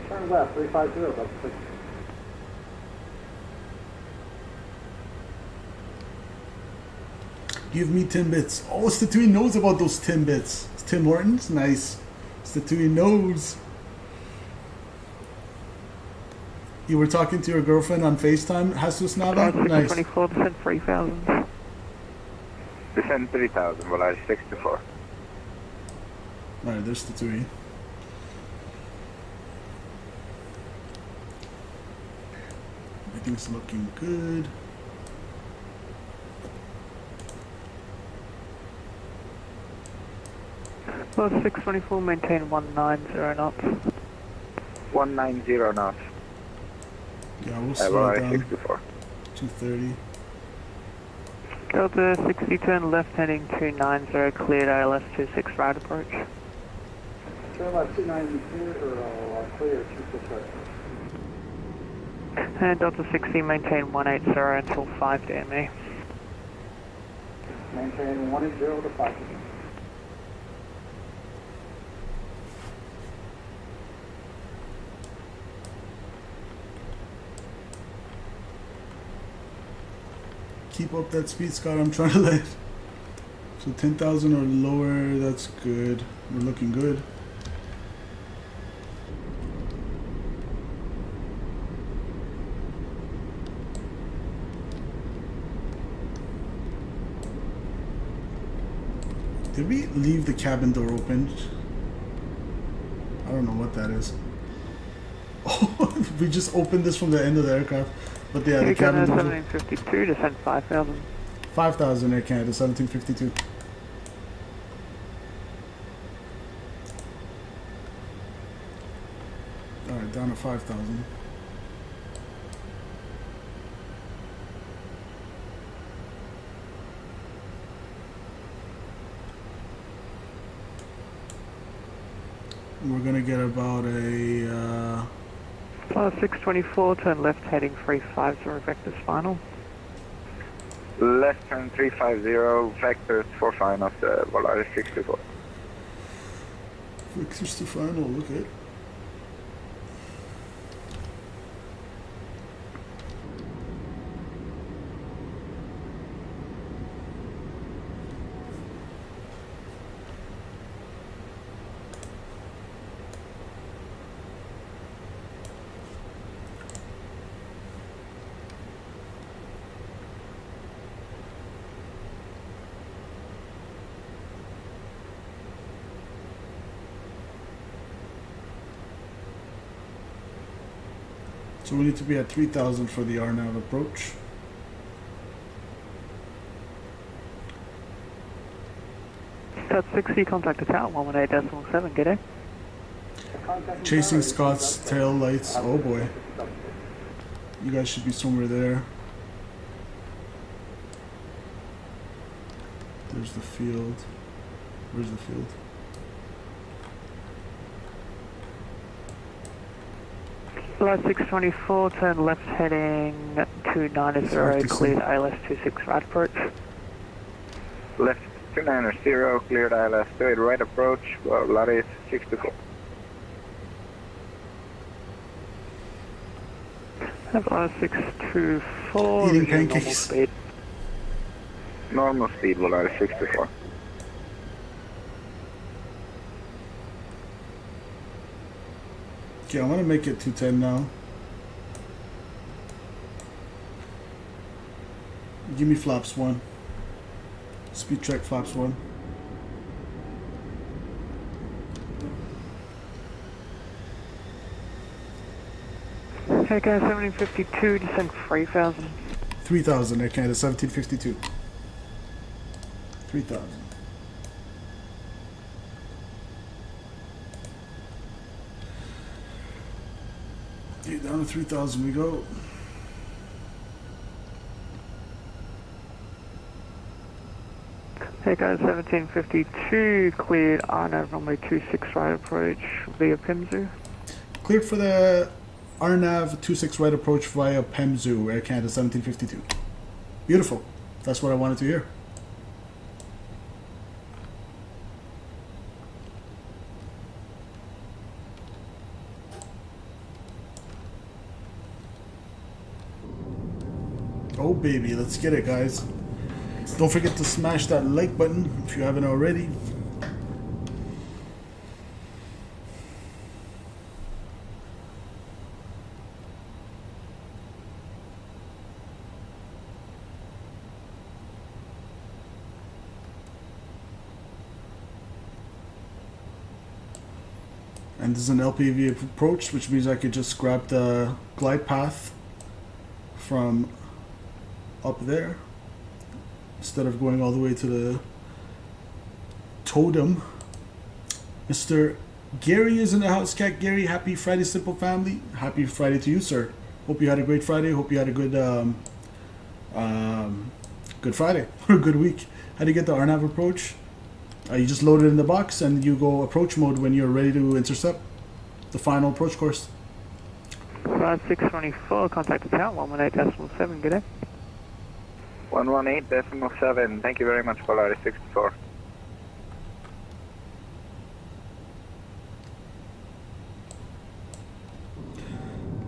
Turn left, 350, Delta 60. Give me Timbits. Oh, Statui knows about those Timbits. Tim Hortons? Nice. Statui knows. You were talking to your girlfriend on FaceTime, Jesus Nava? Nice. 24, descend 3,000. Descend 3,000, Volaris 64. Alright, there's Statui. Everything's looking good. Well, 624, maintain 190 knots. 190 knots. Yeah, we'll slow it down. 64. 230. Delta 60, turn left heading 290, cleared ILS 26 right approach. Turn left 292 or clear 26 right. And Delta 60, maintain 180 until 5 DME. Maintain 180 to 5. Keep up that speed, Scott. I'm trying to let. So 10,000 or lower, that's good. We're looking good. Did we leave the cabin door open? I don't know what that is. Oh, we just opened this from the end of the aircraft. But yeah, the cabin door. 1752, descend 5,000. 5,000 Air Canada 1752. Alright, down to 5,000. We're gonna get about a 624, turn left heading 350, vectors final. Left turn 350, vectors for final, Volaris 64. Vectors to final, okay. So we need to be at 3,000 for the RNAV approach. That's 60, contact the tower, 118.7, get it? Chasing Scott's tail lights. Oh boy. You guys should be somewhere there. There's the field. Where's the field? Flight 624, turn left heading 290, cleared ILS 26 right approach. Left 290, cleared ILS 28 right approach, Volaris 64. Volaris 624, eating normal pancakes. speed. Normal speed, Volaris 64. Okay, I want to make it 210 now. Give me flaps 1. Speed check flaps 1. Air Canada 1752, descend 3000. 3000, Air Canada 1752. 3000. Okay, down to 3000 we go. Air Canada 1752, cleared RNAV runway 26 right approach via PIMSU. Cleared for the RNAV 26 right approach via PEMZU, Air Canada 1752. Beautiful. That's what I wanted to hear. Oh baby, let's get it, guys. Don't forget to smash that like button if you haven't already. And this is an LPV approach, which means I could just grab the glide path from up there instead of going all the way to the totem. Mr. Gary is in the house. Cat Gary, happy Friday, simple family. Happy Friday to you, sir. Hope you had a great Friday. Hope you had a good good Friday or a good week. How do you get the RNAV approach? You just load it in the box and you go approach mode when you're ready to intercept the final approach course. Flight 624, contact the tower 118.7, good day. 118.7, thank you very much, Polaris 64.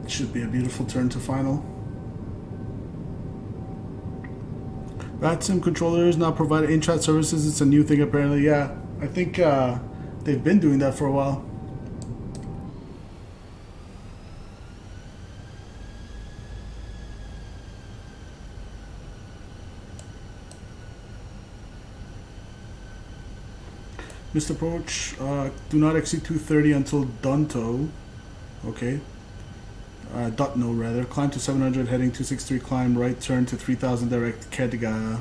It should be a beautiful turn to final. VATSIM controllers now provide in-chat services. It's a new thing apparently. Yeah, I think they've been doing that for a while. Missed approach, do not exceed 230 until Dunto. Okay. Dutno rather. Climb to 700, heading 263, climb right, turn to 3000, direct Kedga.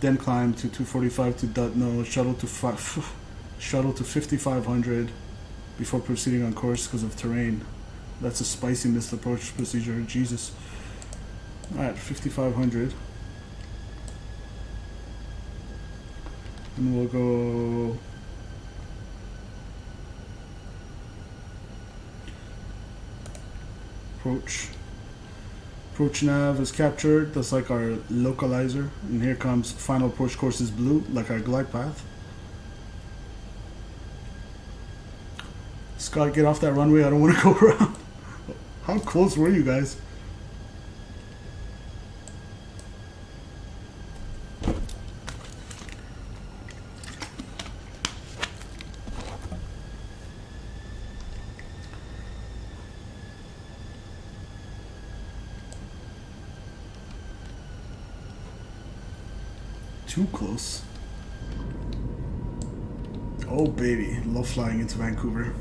Then climb to 245 to Dutno, shuttle to 5500 before proceeding on course because of terrain. That's a spicy missed approach procedure, Jesus. Alright, 5500. And we'll go approach nav is captured. That's like our localizer, and here comes final approach course is blue, like our glide path. Scott, get off that runway, I don't want to go around. How close were you guys? Too close. Oh baby, love flying into Vancouver.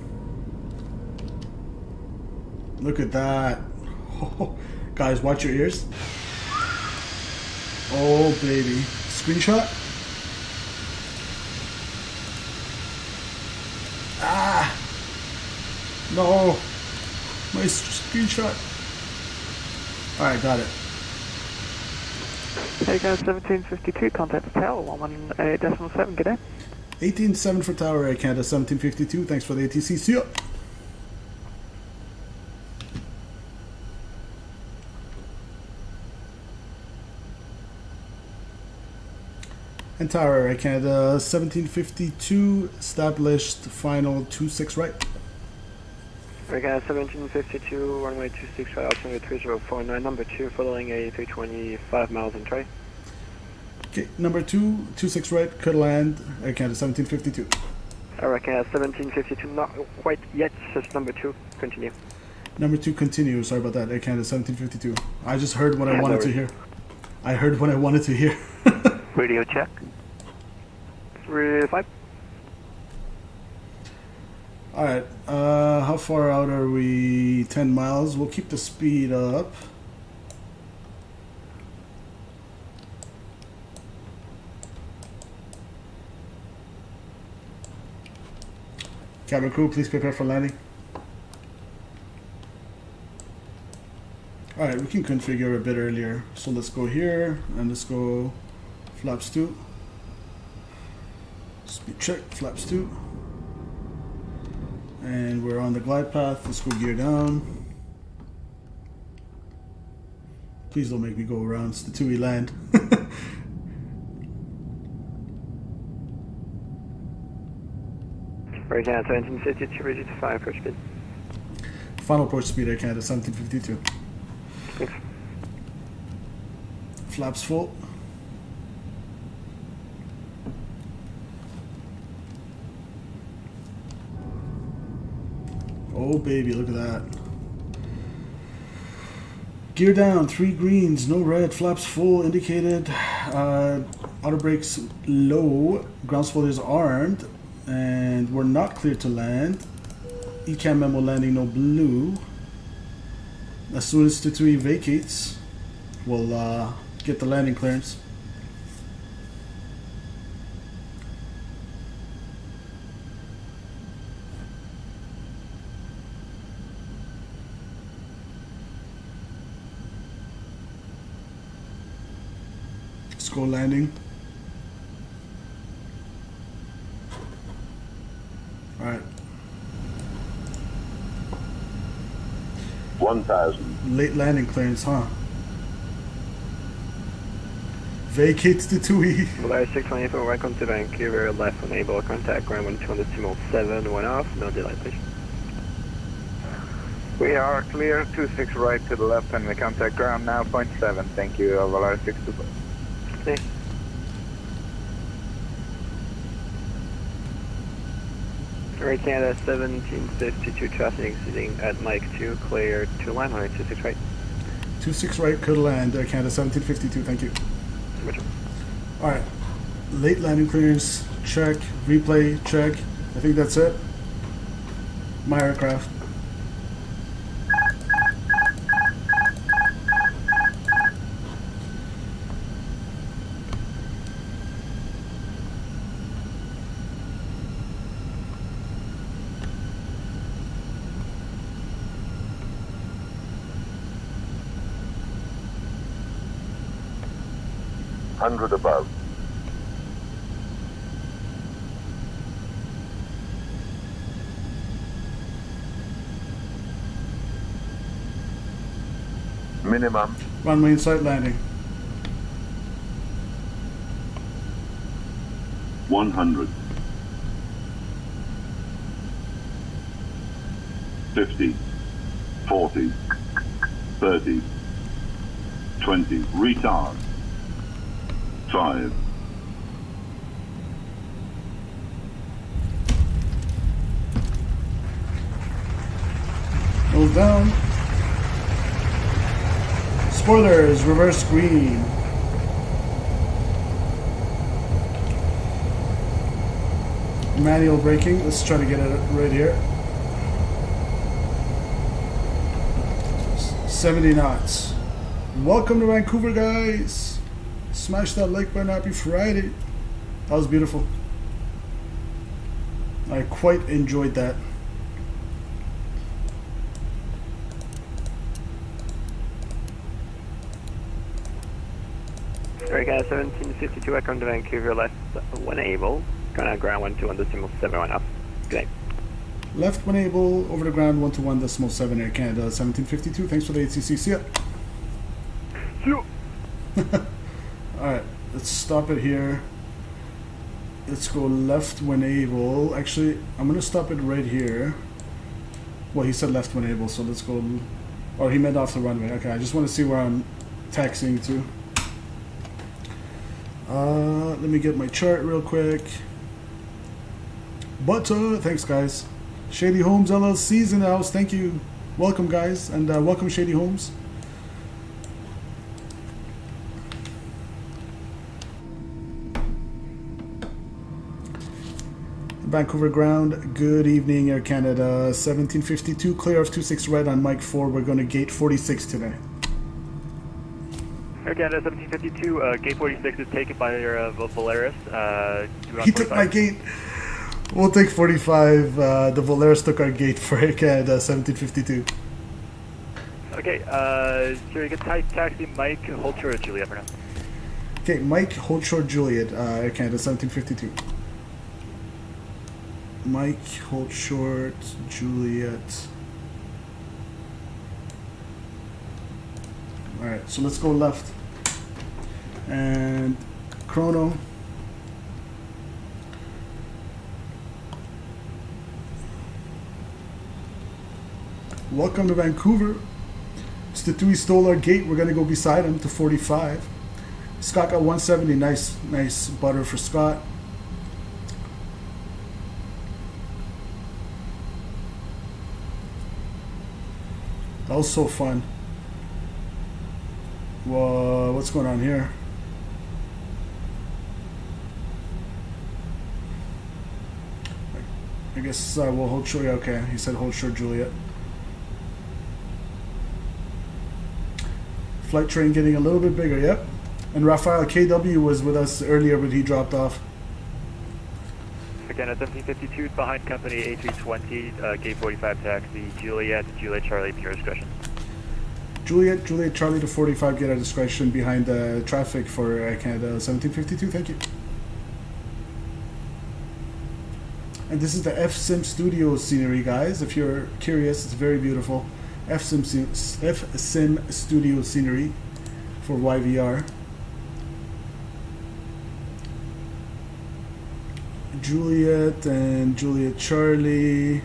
Look at that. Oh, guys, watch your ears. Oh baby. Screenshot. Ah! No! My screenshot. Alright, got it. Takeoff 1752, contact the tower 118.7, good day. 18.7 for tower, Air Canada 1752, thanks for the ATC, see ya! And Tower, Air Canada 1752, established final 26 right. Air Canada 1752, runway 26 right, altimeter 3049, number 2, following A320, 5 miles in tray. Okay, number 2, 26 right, could land, Air Canada 1752. Air Canada 1752, not quite yet, just number 2, continue. Number 2, continue, sorry about that, Air Canada 1752. I just heard what I wanted to hear. I heard what I wanted to hear. Radio check. 35. Alright, how far out are we? 10 miles. We'll keep the speed up. Cabin crew, please prepare for landing. Alright, we can configure a bit earlier. So let's go here, and let's go flaps 2. Speed check, flaps 2. And we're on the glide path. Let's go gear down. Please don't make me go around. It's the TUI land. Air Canada 1752, ready to fire approach speed. Final approach speed, Air Canada 1752. Thanks. Flaps full. Oh baby, look at that. Gear down, 3 greens, no red, flaps full, indicated. Auto brakes low, ground spoilers armed, and we're not cleared to land. ECAM memo landing, no blue. As soon as Tutui vacates, we'll get the landing clearance. Let's go landing. Alright. 1,000. Late landing clearance, huh? Vacates to TUI. Polaris 624, welcome to Vancouver, left enable, contact ground 12 7, 1 off, no delay please. We are clear, 26 right to the left and we contact ground now, 0.7, thank you, Polaris 624. Okay. Air Canada 1752, traffic exiting at Mike 2, clear to land, 26 right. 26 right, could land, Air Canada 1752, thank you. Alright, late landing clearance, check, replay, check. I think that's it. My aircraft. Hundred above. Minimum. Runway inside landing. 100. 50. 40. 30. 20. Retard. 5. Nose down. Spoilers, reverse green. Manual braking. Let's try to get it right here. 70 knots. Welcome to Vancouver, guys. Smash that like button. Happy Friday. That was beautiful. I quite enjoyed that. Air Canada 1752, welcome to Vancouver, left when able. Ground 12.7, 1 up. Good night. Left when able, over the ground 121.7, Air Canada 1752. Thanks for the ATC. See ya. See ya. Alright, let's stop it here. Let's go left when able. Actually, I'm gonna stop it right here. Well, he said left when able, so let's go. Or he meant off the runway. Okay, I just want to see where I'm taxiing to. Let me get my chart real quick. Butter, thanks guys. Shady Homes LLC's in the house. Thank you. Welcome guys, and welcome Shady Homes. Vancouver ground, good evening Air Canada, 1752, clear of 26 red on Mike 4, we're going to gate 46 today. Air Canada 1752, gate 46 is taken by your Volaris. He took my gate. We'll take 45, the Volaris took our gate for Air Canada 1752. Okay, sure, you can taxi Mike, hold short at Juliet for now. Okay, Mike, hold short Juliet, Air Canada 1752. Mike, hold short, Juliet. Alright, so let's go left. And chrono. Welcome to Vancouver. Statui stole our gate. We're going to go beside him to 45. Scott got 170. Nice butter for Scott. That was so fun. Whoa, what's going on here? I guess we'll hold short. Okay, he said hold short Juliet. Flight train getting a little bit bigger, yep. And Raphael KW was with us earlier, but he dropped off. Again, at 1752, behind company A320, gate 45 taxi, Juliet Charlie, at your discretion. Juliet Charlie to 45, get our discretion behind the traffic for Canada 1752, thank you. And this is the FSimStudios scenery, guys. If you're curious, it's very beautiful. FSimStudios scenery for YVR. Juliet and Juliet Charlie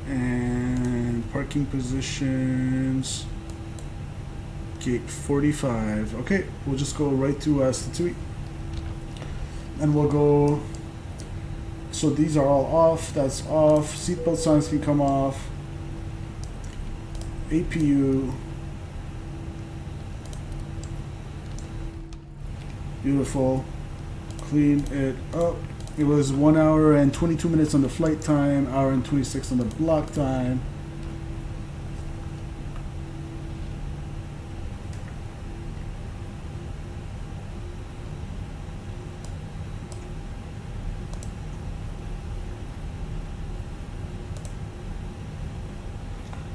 and parking positions, gate 45. Okay, we'll just go right to Statui and we'll go. So these are all off, that's off. Seatbelt signs can come off. APU, beautiful. Clean it up. It was 1 hour and 22 minutes on the flight time, hour and 26 on the block time.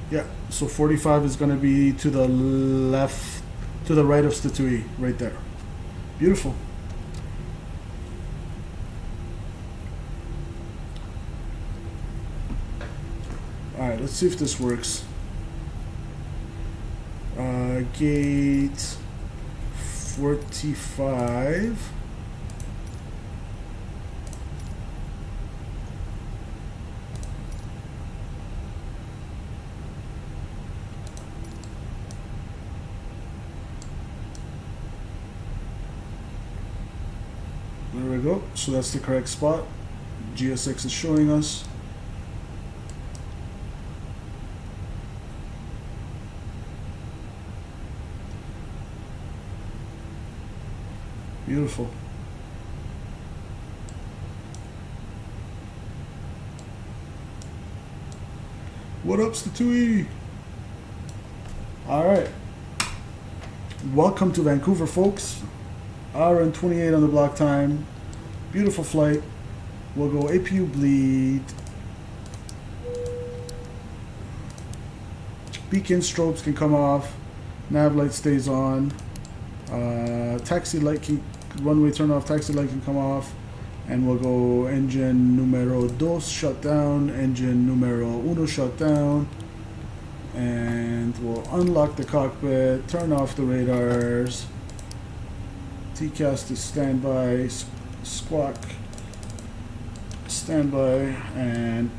Yeah, so 45 is going to be to the left, to the right of Statui, right there. Beautiful. Alright, let's see if this works. Gate 45. There we go. So that's the correct spot. GSX is showing us. Beautiful. What up, Statui? Alright. Welcome to Vancouver, folks. Hour and 28 on the block time. Beautiful flight. We'll go APU bleed. Beacon strobes can come off. Nav light stays on. Taxi light can, runway turn off, taxi light can come off. And we'll go engine numero 2 shut down, engine numero 1 shut down. And we'll unlock the cockpit, turn off the radars. TCAS to standby, squawk standby, and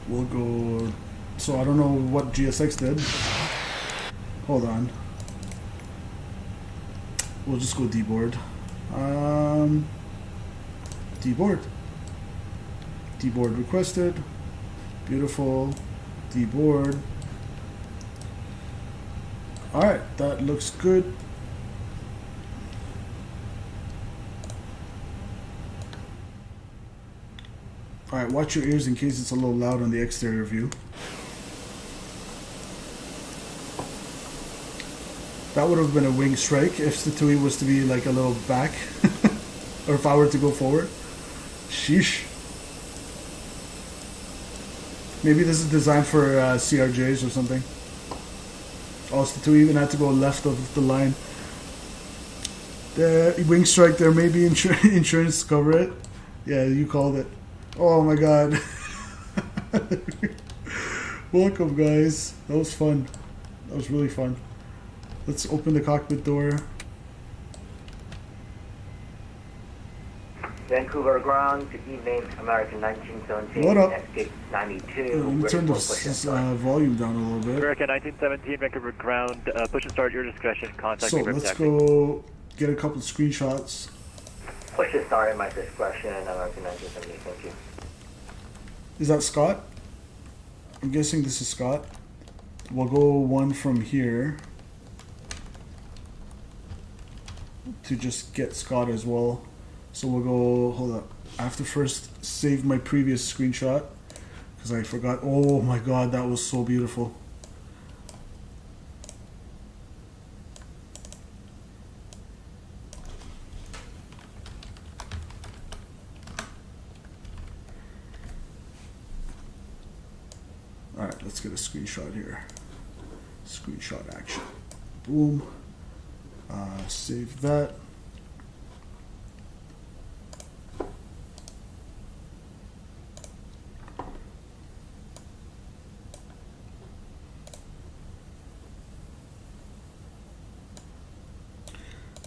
we'll go. So I don't know what GSX did. Hold on. We'll just go deboard. Deboard. Deboard requested. Beautiful. Deboard. Alright, that looks good. Alright, watch your ears in case it's a little loud on the exterior view. That would have been a wing strike if the TUI was to be like a little back. Or if I were to go forward. Sheesh. Maybe this is designed for CRJs or something. Oh, so the TUI even had to go left of the line. The wing strike there, maybe insurance cover it. Yeah, you called it. Oh my god. Welcome guys. That was fun. That was really fun. Let's open the cockpit door. Vancouver ground, good evening, American 1917, What up? Escape 92. Let me turn this volume down a little bit. American 1917, Vancouver ground, push and start, your discretion, contact So me for let's taxi. go get a couple of screenshots. Push to start in my discretion, American 1917, thank you. Is that Scott? I'm guessing this is Scott. We'll go one from here to just get Scott as well. So we'll go, hold up. I have to first save my previous screenshot because I forgot. Oh my god, that was so beautiful. Alright, let's get a screenshot here. Screenshot action. Boom. Save that.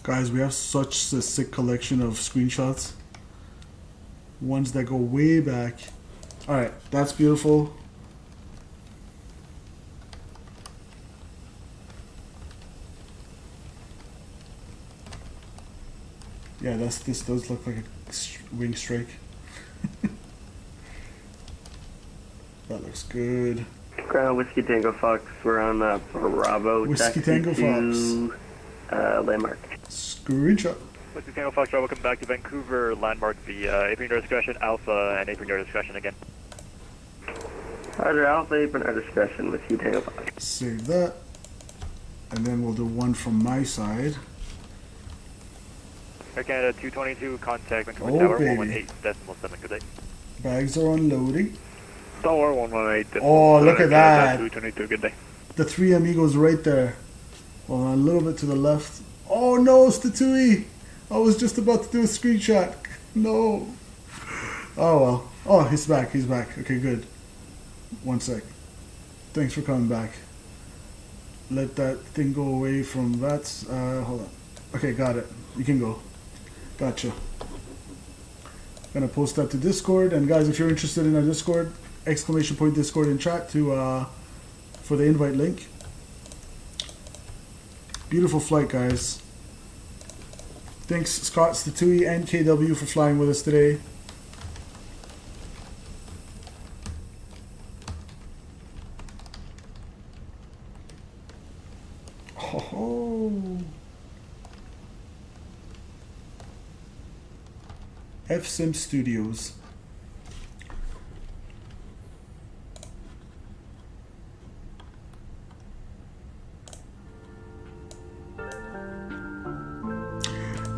Guys, we have such a sick collection of screenshots. Ones that go way back. Alright, that's beautiful. Yeah, this does look like a wing strike. That looks good. Ground Whiskey Tango Fox, we're on Bravo. Whiskey Tango Fox. Landmark. Screenshot. Whiskey Tango Fox, welcome back to Vancouver, landmark via apron door discretion, Alpha, and apron door discretion again. Roger, Alpha, apron door discretion, Whiskey Tango Fox. Save that. And then we'll do one from my side. Air Canada 222, contact Vancouver Oh, Tower, baby. 118.7, good day. Bags are unloading. Tower 118. Oh, look at that. 222, good day. The three amigos right there. Well, a little bit to the left. Oh no, it's the TUI. I was just about to do a screenshot. No. Oh well. Oh, he's back. He's back. Okay, good. One sec. Thanks for coming back. Let that thing go away from that. Hold on. Okay, got it. You can go. Gotcha. Gonna post that to Discord. And guys, if you're interested in our Discord, ! Discord in chat to for the invite link. Beautiful flight, guys. Thanks, Scott, Statui, and KW for flying with us today. Oh. FSimStudios.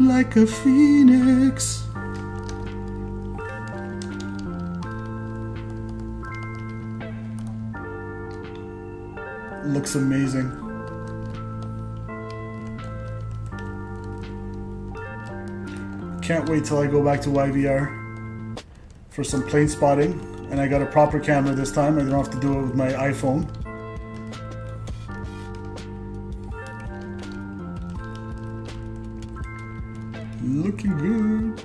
Like a phoenix. Looks amazing. Can't wait till I go back to YVR for some plane spotting. And I got a proper camera this time. I don't have to do it with my iPhone. Looking good.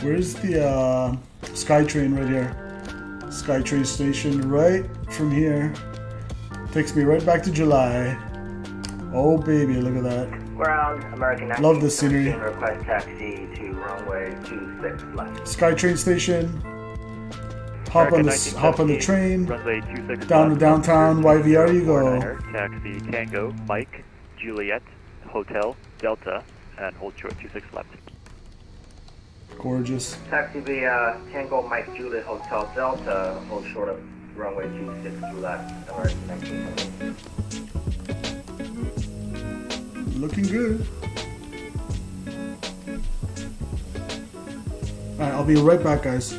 Where's the SkyTrain right here? SkyTrain station right from here. Takes me right back to July. Oh baby, look at that. Ground, American Love the scenery. Request taxi to runway 26 left. SkyTrain station. Hop on the train. Runway 26 Down to downtown YVR you go. Taxi Tango, Mike, Juliet, Hotel, Delta, and hold short 26 left. Gorgeous. Taxi via Tango Mike Juliet Hotel Delta, hold short of runway 26 left, American 19. Looking good. Alright, I'll be right back, guys.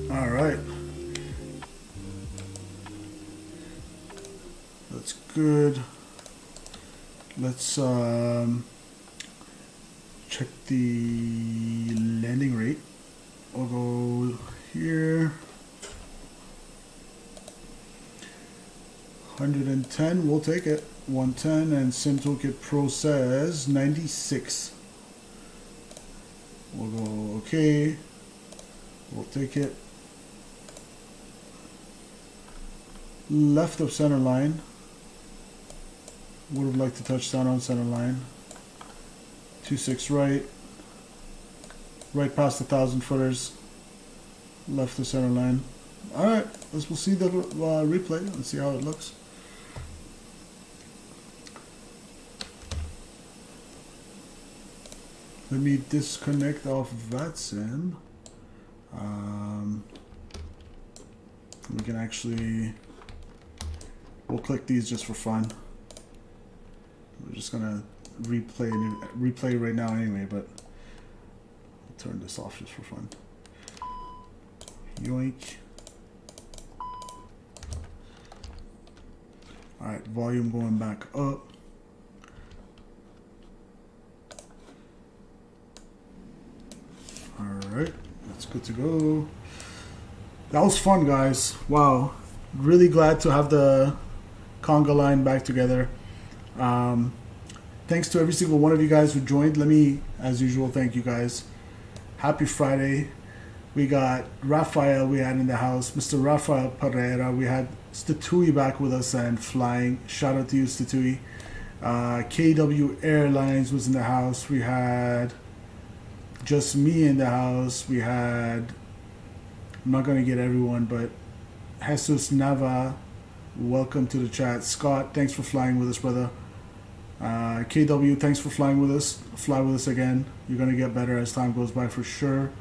All right. That's good. Let's check the landing rate. We'll go here. 110, we'll take it. 110, and Sim Toolkit Pro says 96. We'll go okay. We'll take it. Left of center line. Would have liked to touch down on center line. 26 right. Right past the 1,000 footers. Left of center line. Alright, we'll see the replay and see how it looks. Let me disconnect off VATSIM. We can actually, we'll click these just for fun. We're just gonna replay right now anyway, but I'll turn this off just for fun. Yoink. Alright, volume going back up. Alright, that's good to go. That was fun, guys. Wow. Really glad to have the conga line back together. Thanks to every single one of you guys who joined. Let me, as usual, thank you guys. Happy Friday. We got Rafael we had in the house. Mr. Rafael Pereira. We had Statui back with us and flying. Shout out to you, Statui. KW Airlines was in the house. We had just me in the house. We had, I'm not going to get everyone, but Jesus Nava Welcome to the chat. Scott, thanks for flying with us, brother. KW, thanks for flying with us. Fly with us again. You're going to get better as time goes by for sure.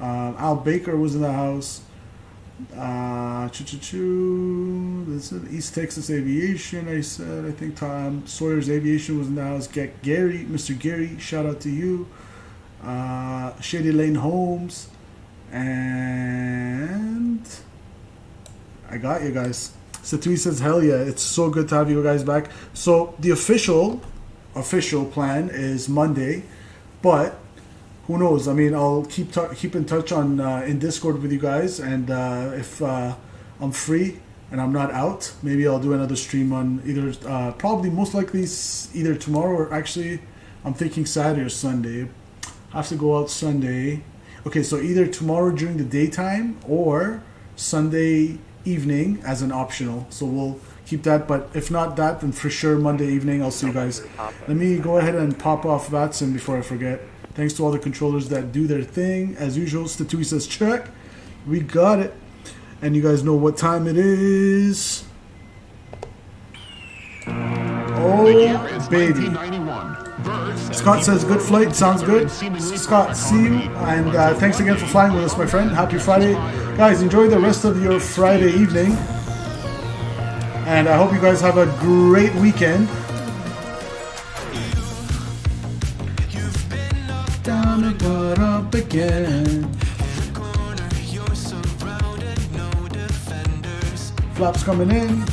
Al Baker was in the house. This is East Texas Aviation, I said. I think Tom Sawyer's Aviation was in the house. Get Gary, Mr. Gary, shout out to you. Shady Lane Homes. And I got you guys. Satui says, hell yeah, it's so good to have you guys back. So the official plan is Monday, but who knows? I mean, I'll keep in touch on in Discord with you guys, and if I'm free and I'm not out, maybe I'll do another stream on either probably most likely either tomorrow, or actually I'm thinking Saturday or Sunday. I have to go out Sunday. Okay, so either tomorrow during the daytime or Sunday evening as an optional. So we'll keep that, but if not that, then for sure Monday evening I'll see you guys. Let me go ahead and pop off Vatson before I forget. Thanks to all the controllers that do their thing. As usual, Statui says check. We got it. And you guys know what time it is. Oh, baby. Scott says good flight. Sounds good. Scott, see you. And thanks again for flying with us, my friend. Happy Friday. Guys, enjoy the rest of your Friday evening. And I hope you guys have a great weekend. Down and got up again. Flaps coming in.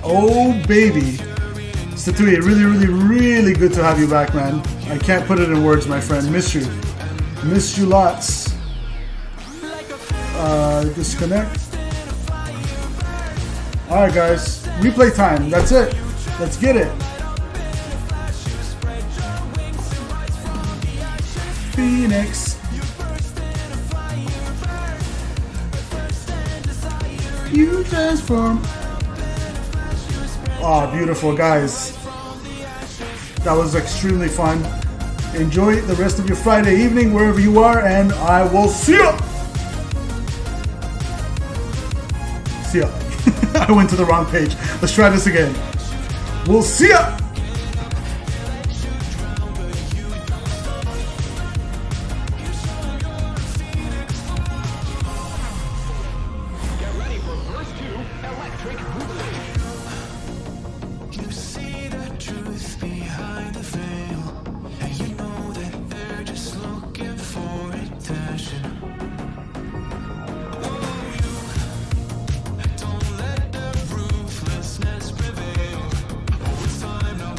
Oh baby, Statui, really good to have you back, man. I can't put it in words, my friend. Missed you lots. Disconnect. All right, guys, replay time. That's it. Let's get it. Fenix. You transform. Oh, beautiful, guys. That was extremely fun. Enjoy the rest of your Friday evening wherever you are, and I will see ya. See ya. I went to the wrong page. Let's try this again. We'll see ya. Time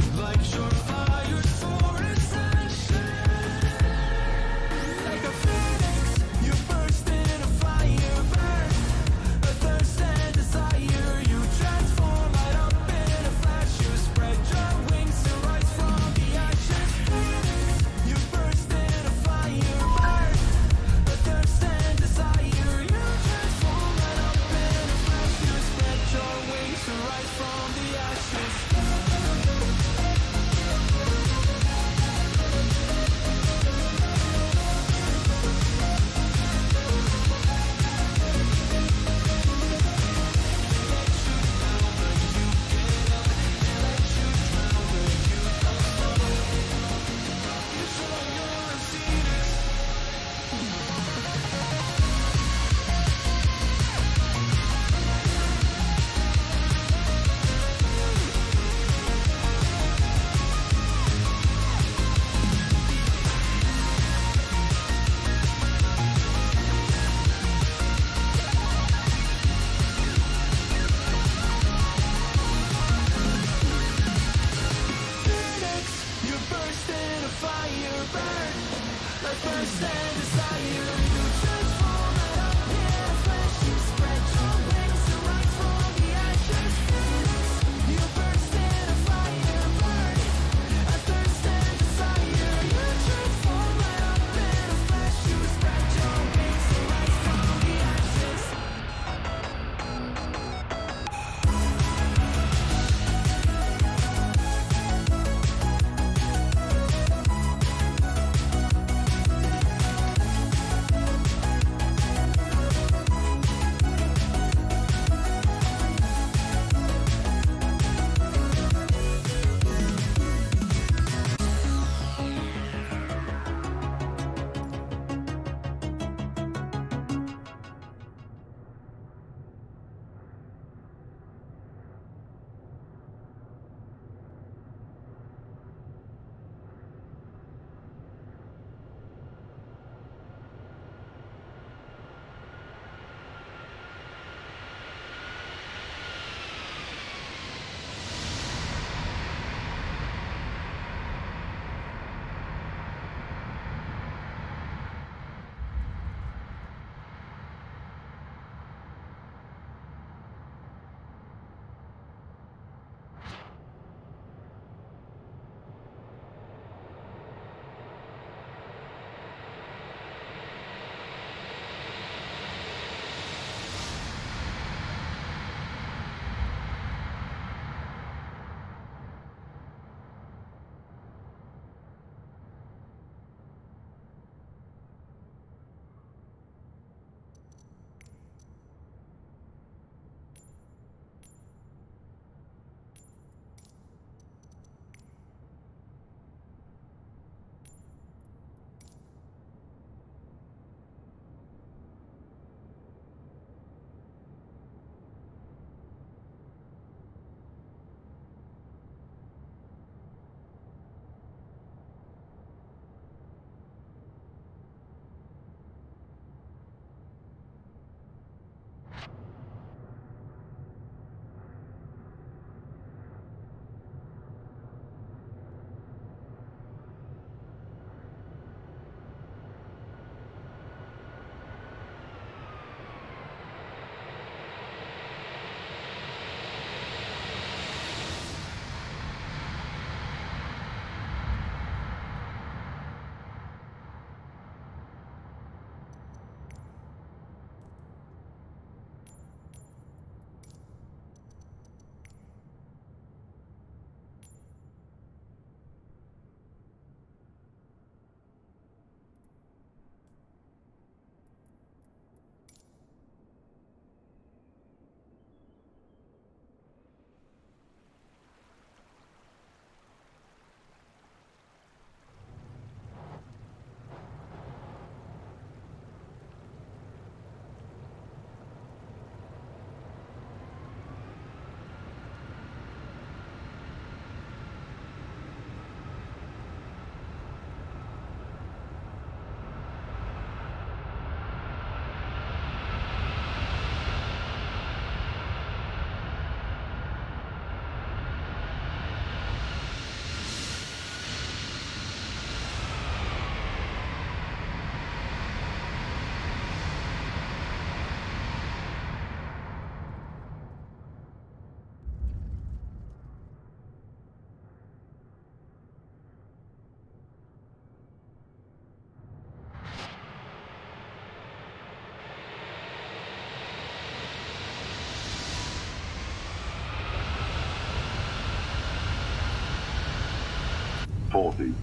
40,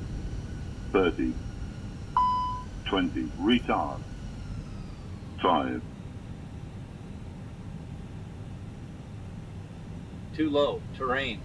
30, 20, retard, 5, Too low, terrain.